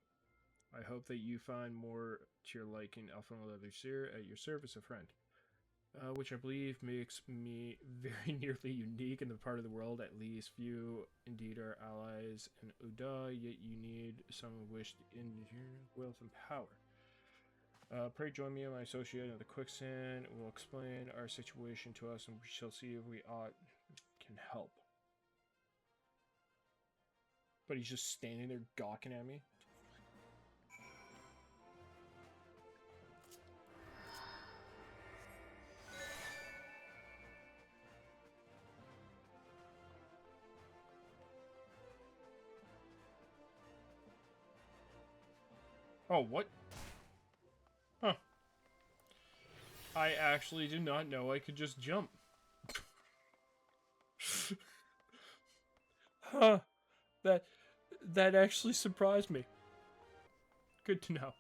I hope that you find more to your liking, Elfin Leather at your service, a friend. Which I believe makes me very nearly unique in the part of the world, at least few indeed are allies in Uda, yet you need some wish in your wealth and power. Pray join me and my associate in the quicksand. Will explain our situation to us, and we shall see if we can help. But he's just standing there gawking at me. Oh, what? Huh. I actually did not know I could just jump. Huh. That actually surprised me. Good to know.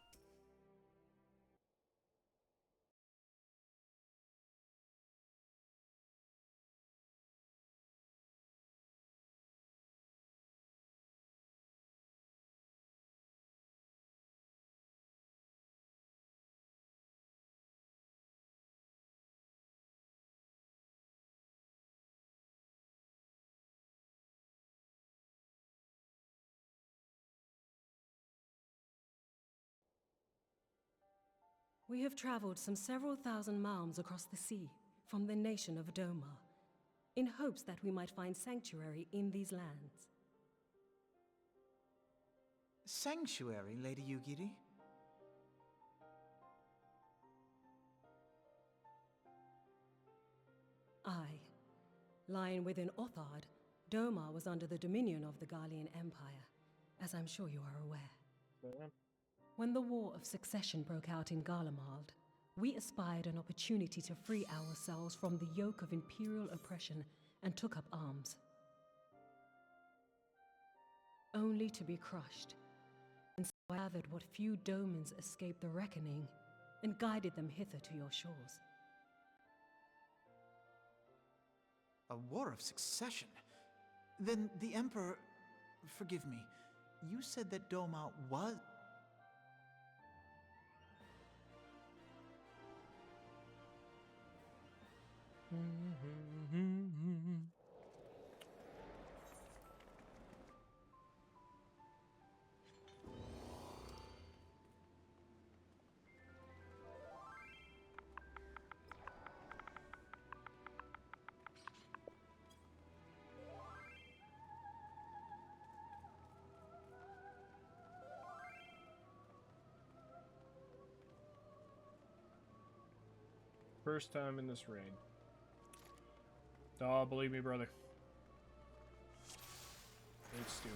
We have traveled some several thousand miles across the sea from the nation of Doma, in hopes that we might find sanctuary in these lands. Sanctuary, Lady Yugiri? Aye. Lying within Othard, Doma was under the dominion of the Garlean Empire, as I'm sure you are aware. When the War of Succession broke out in Garlemald, we espied an opportunity to free ourselves from the yoke of imperial oppression and took up arms. Only to be crushed. And so I gathered what few Domans escaped the reckoning and guided them hither to your shores. A war of succession? Then the Emperor... Forgive me. You said that Doma was... First time in this raid. Oh, believe me, brother. It's stupid.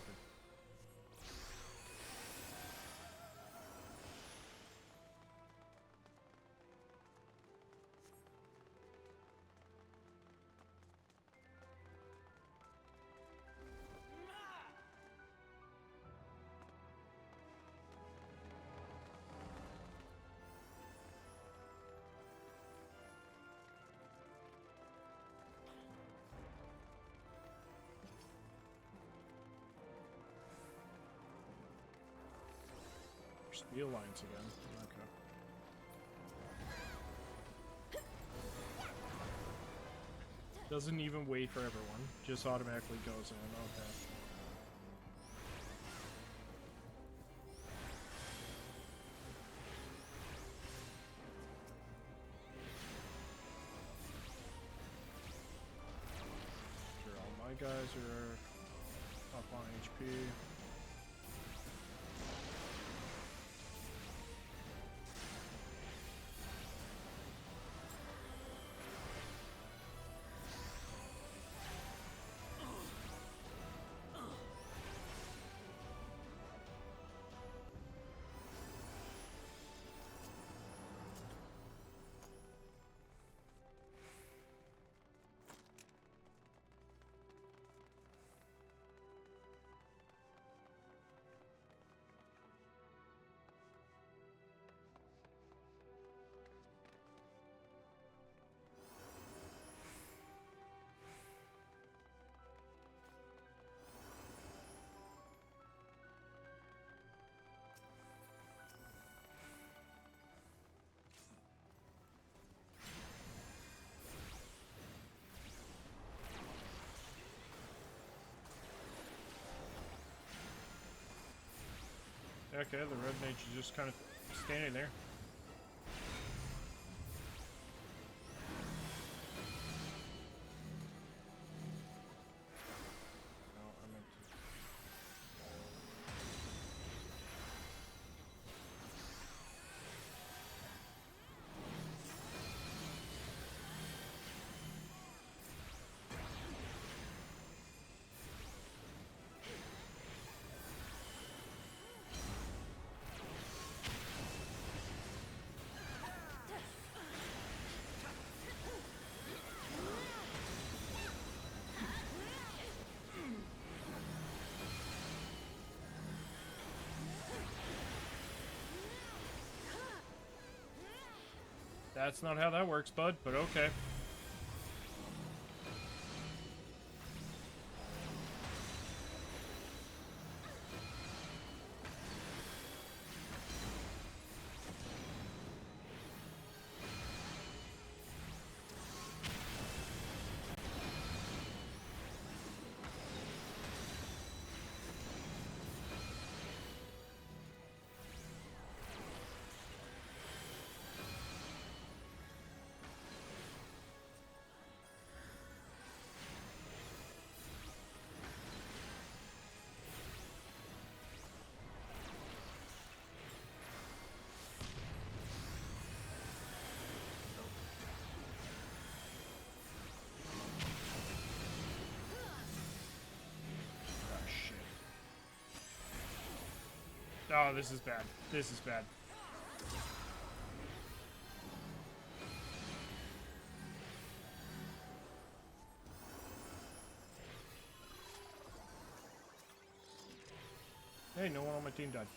Steel lines again. Okay. Doesn't even wait for everyone. Just automatically goes in. Okay. Sure, all my guys are up on HP. Okay, the red mage is just kind of standing there. No, I meant to. That's not how that works, bud, but okay. Oh, this is bad. This is bad. Hey, no one on my team died.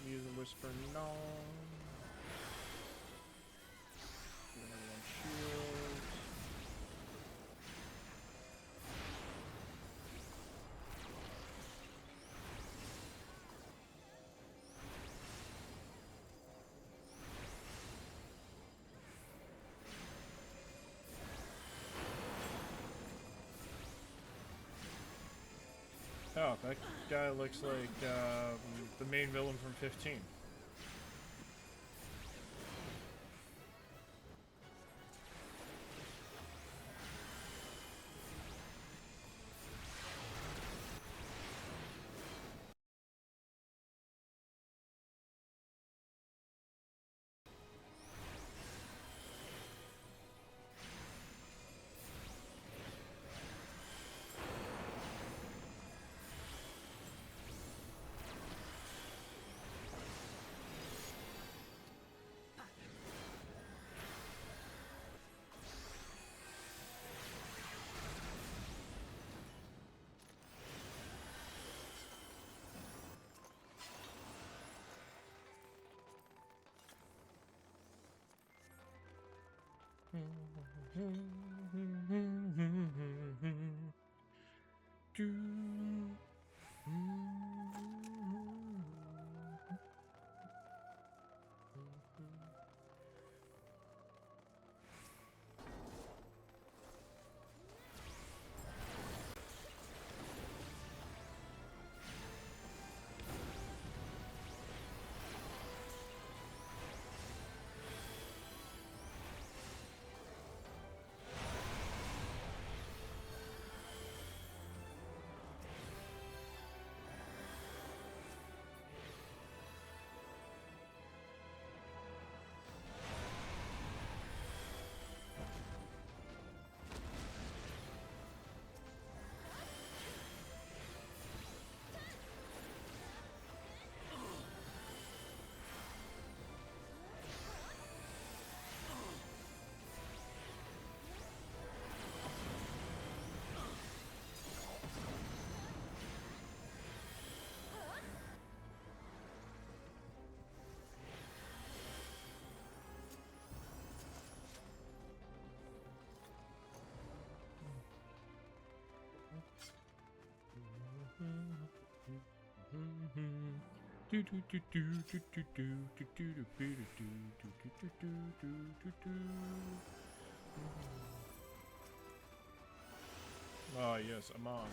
Use a whisper, no. Giving everyone shields. Oh, that guy looks like the main villain from 15. Ah, yes, I'm on.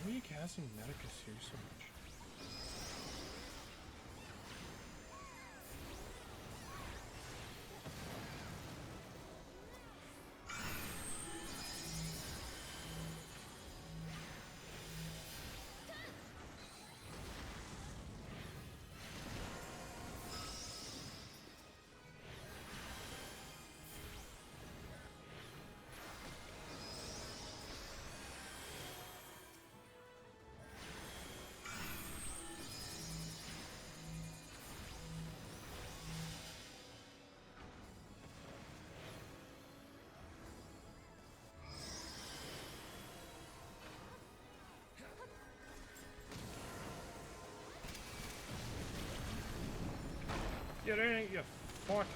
Why are you casting Medicus here so much? Get in it, you fuck.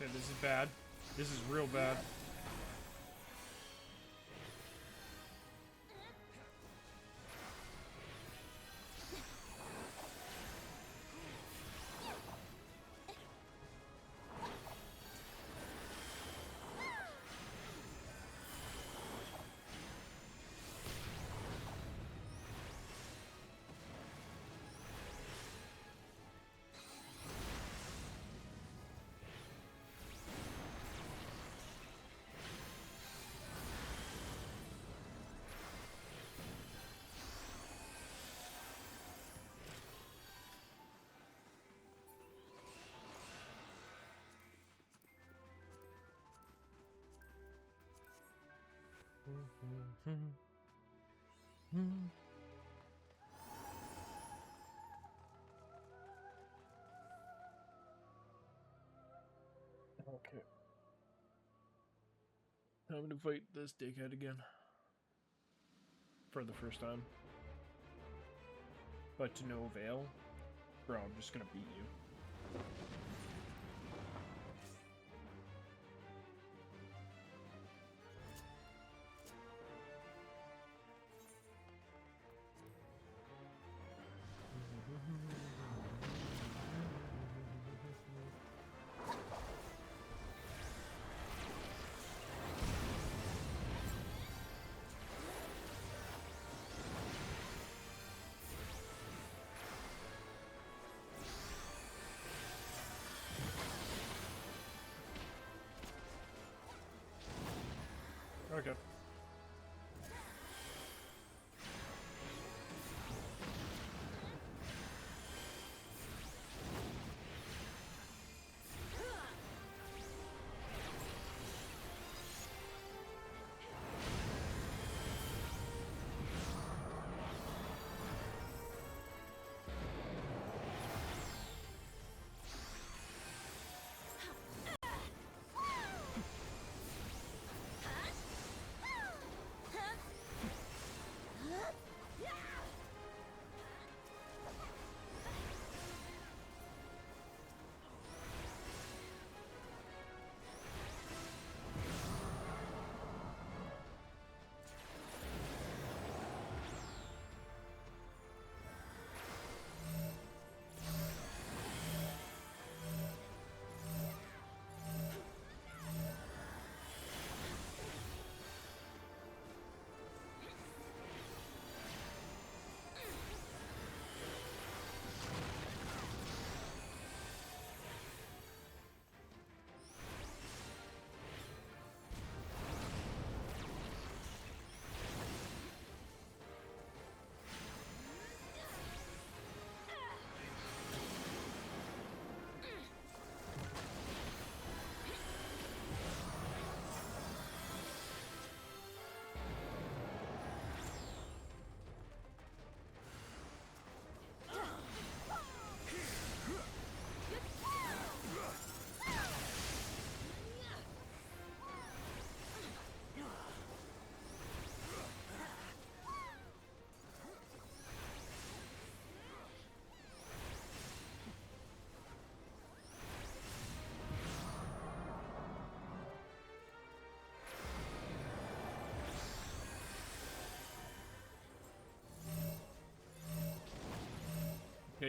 Okay, this is bad. This is real bad. Okay. I'm gonna fight this dickhead again. For the first time. But to no avail. Bro, I'm just gonna beat you.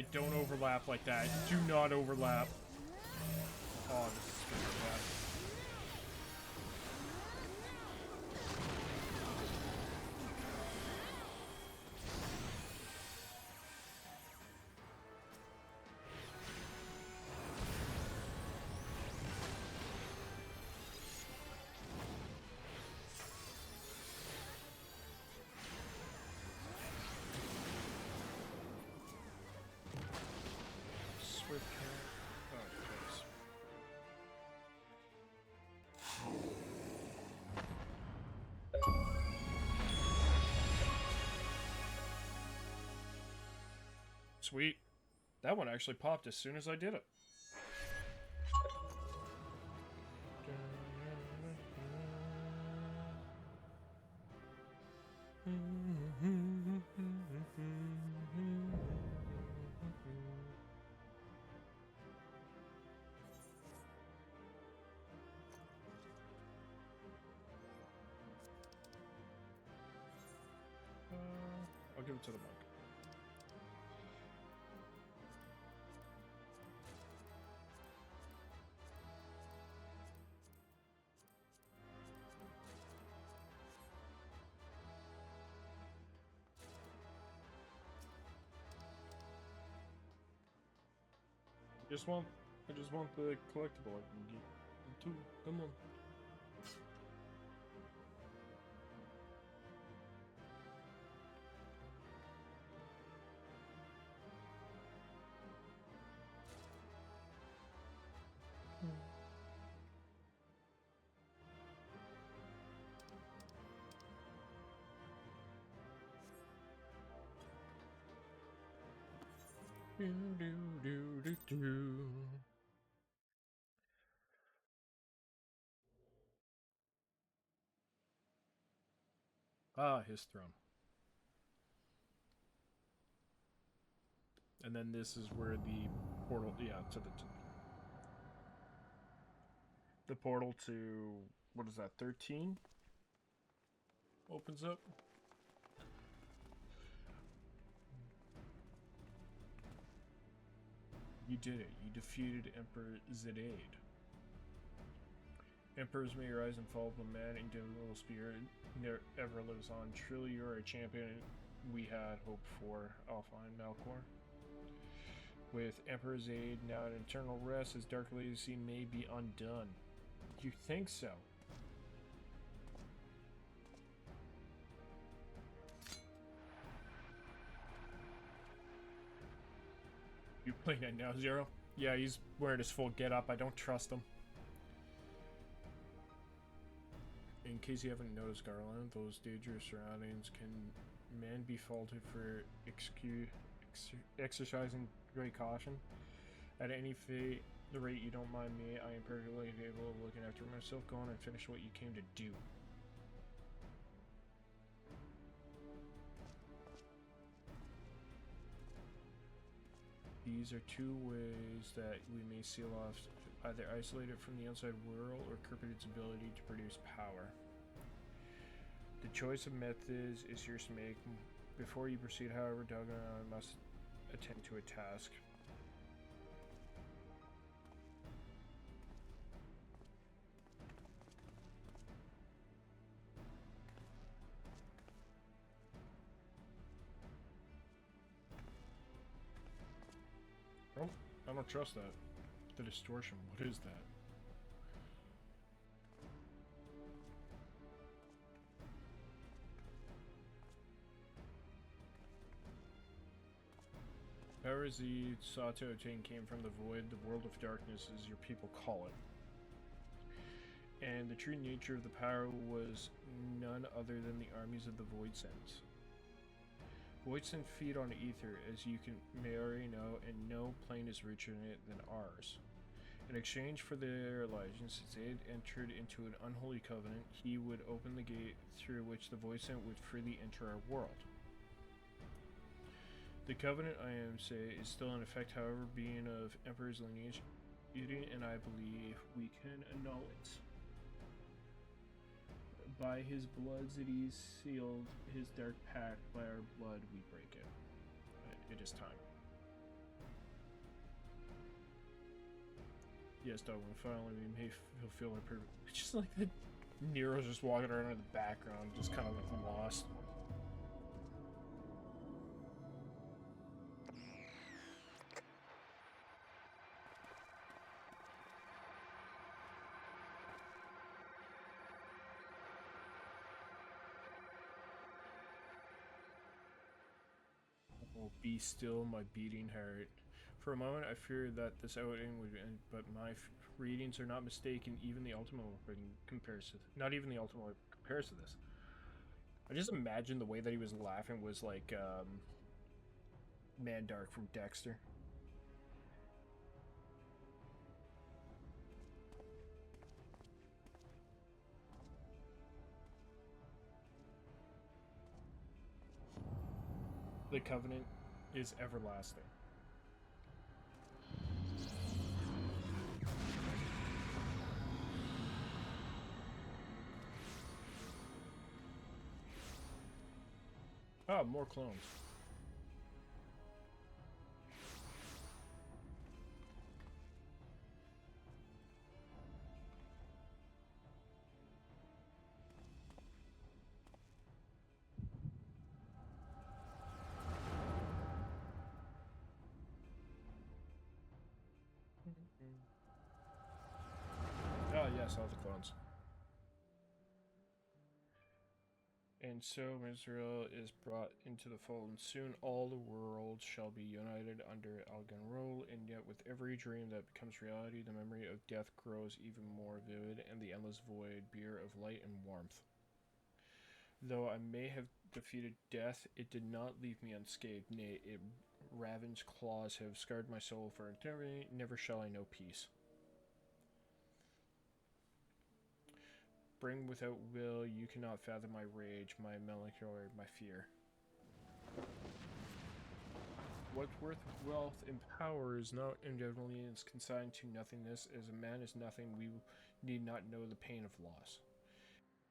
Okay, don't overlap like that. Do not overlap. Oh, this is gonna be bad. Swift turn. Oh, thanks. Sweet. That one actually popped as soon as I did it. I'll give it to the monk. I just want the collectible. I can get the two. Come on. Ah, his throne. And then this is where the portal, yeah, to the portal to, what is that, 13? Opens up. You did it. You defeated Emperor Zidane. Emperors may rise and fall, but man, indomitable spirit never ever lives on. Truly, you are a champion we had hoped for, Alphine Malcor. With Emperor's aid, now an eternal rest, his dark legacy may be undone. You think so? You playing that now, Zero? Yeah, he's wearing his full get-up. I don't trust him. In case you haven't noticed, Garland, those dangerous surroundings can be faulted for exercising great caution. At any rate you don't mind me, I am perfectly capable of looking after myself. Go on and finish what you came to do. These are two ways that we may seal off, either isolate it from the outside world or curb its ability to produce power. The choice of methods is yours to make. Before you proceed, however, Dogan and I must attend to a task. Oh, I don't trust that. The distortion, what is that? Powers he sought to obtain came from the void, the world of darkness as your people call it. And the true nature of the power was none other than the armies of the Voidsents. Voidsent feed on ether, as you may already know, and no plane is richer in it than ours. In exchange for their allegiance, Zaid entered into an unholy covenant. He would open the gate through which the Voidsent would freely enter our world. The covenant, I am say, is still in effect, however, being of Emperor's lineage, and I believe we can annul it. By his blood, Zidane sealed his dark pact. By our blood, we break it. It is time. Yes, Doug, when finally we may feel like just like the Nero's just walking around in the background, just kind of like lost. Oh, be still, my beating heart. For a moment, I feared that this outing would end, but my readings are not mistaken. Even the ultimate weapon compares to not even the ultimate weapon compares to this. I just imagine the way that he was laughing was like Mandark from Dexter. The covenant is everlasting. Ah, more clones. Ah, yes, all the clones. And so Israel is brought into the fold, and soon all the worlds shall be united under Algan rule, and yet with every dream that becomes reality, the memory of death grows even more vivid, and the endless void beer of light and warmth. Though I may have defeated death, it did not leave me unscathed, nay, its ravaged claws have scarred my soul for eternity, never shall I know peace. Bring without will, you cannot fathom my rage, my melancholy, my fear. What's worth wealth and power is not indefinitely is consigned to nothingness. As a man is nothing, we need not know the pain of loss.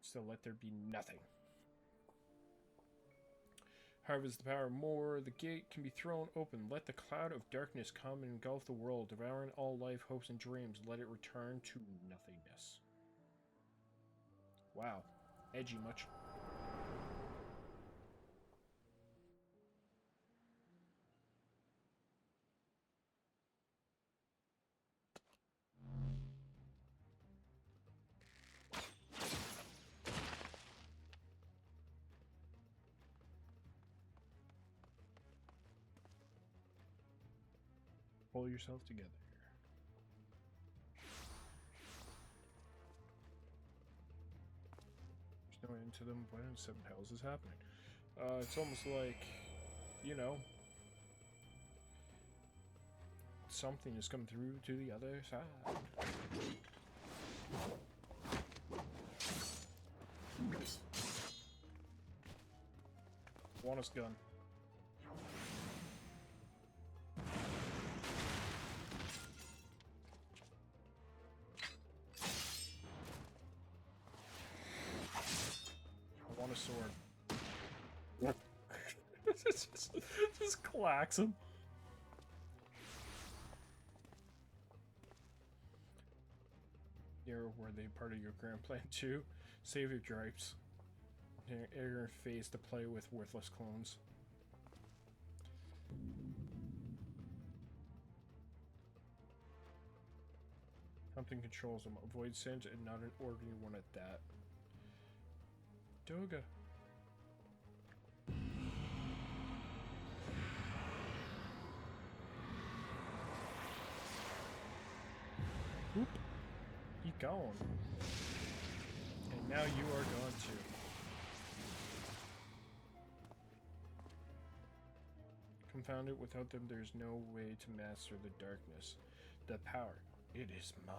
So let there be nothing. However is the power more, the gate can be thrown open. Let the cloud of darkness come and engulf the world, devouring all life, hopes, and dreams. Let it return to nothingness. Wow. Edgy much? Pull yourself together. There's no end to them. What in 7 hells is happening? It's almost like, you know, something has come through to the other side. Want us gun. I want a sword. just clacks him. Were they part of your grand plan too? Save your gripes. Your arrogant face to play with worthless clones. Something controls them. Avoid sins and not an ordinary one at that. Doga. Whoop. Keep going. And now you are gone too. Confound it, without them there's no way to master the darkness. The power, it is mine.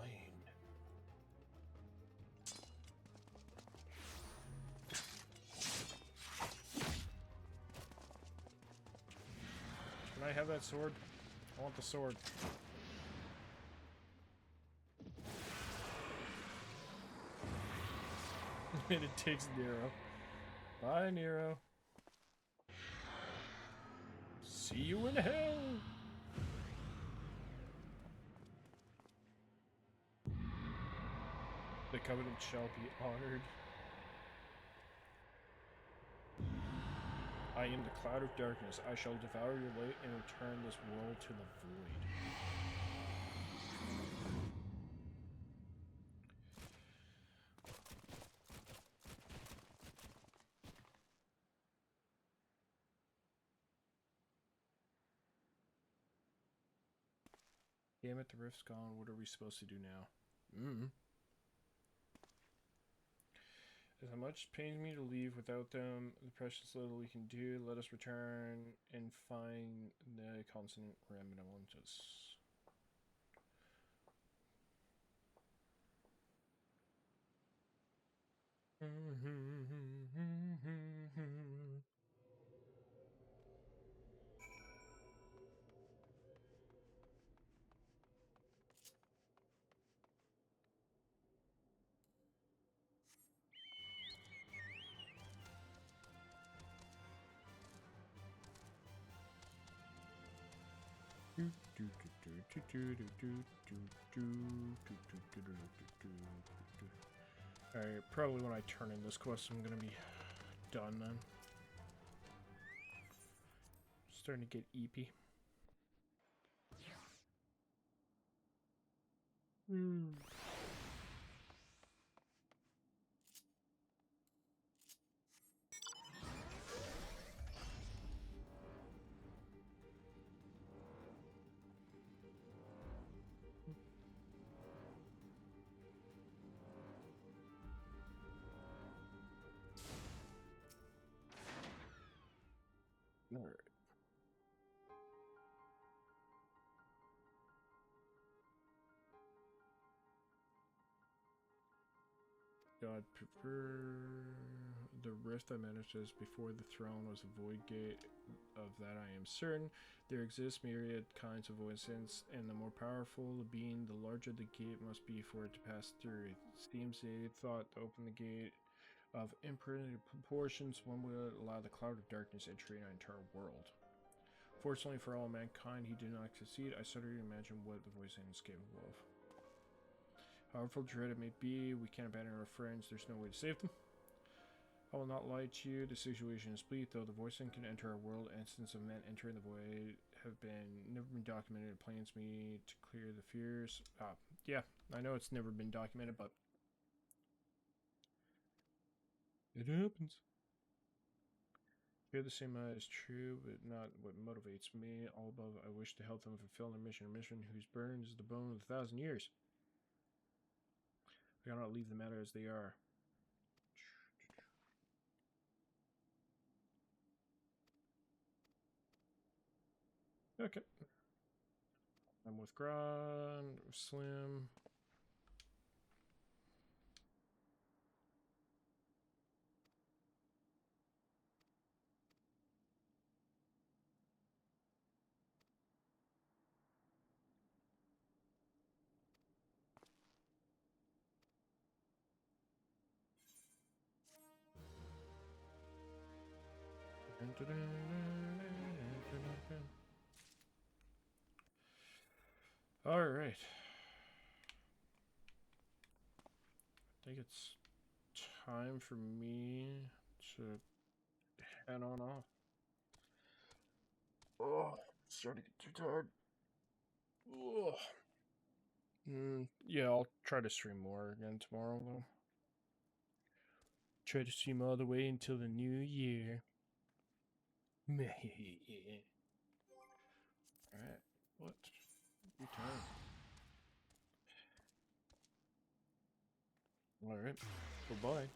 Can I have that sword? I want the sword. And it takes Nero. Bye, Nero. See you in hell! covenant shall be honored. I am the cloud of darkness. I shall devour your light and return this world to the void. Damn it, the rift's gone. What are we supposed to do now? As much pains me to leave without them, the precious little we can do, let us return and find the consonant reminiscences. Alright, probably when I turn in this quest I'm gonna be done then. Starting to get eepy. Alright. God prefer the rift I managed as before the throne was a void gate. Of that I am certain. There exist myriad kinds of voices, and the more powerful the being, the larger the gate must be for it to pass through. It seems they thought to open the gate of infinite proportions, one would allow the cloud of darkness entry in our entire world. Fortunately for all mankind, he did not succeed. I started to imagine what the voice is capable of. However dread it may be, we can't abandon our friends. There's no way to save them. I will not lie to you. The situation is bleak, though the voicing can enter our world. Instances of men entering the void have never been documented. It pains me to clear the fears. Yeah, I know it's never been documented, but it happens. Fear the same is true, but not what motivates me. All above, I wish to help them fulfill their mission. A mission whose burden is the bone of 1,000 years. I cannot leave the matter as they are. Okay. I'm with Gron, Slim. All right. I think it's time for me to head on off. Oh, starting to get too tired. Oh. Yeah, I'll try to stream more again tomorrow, though. Try to stream all the way until the new year. Alright, what? Return. Alright, bye-bye.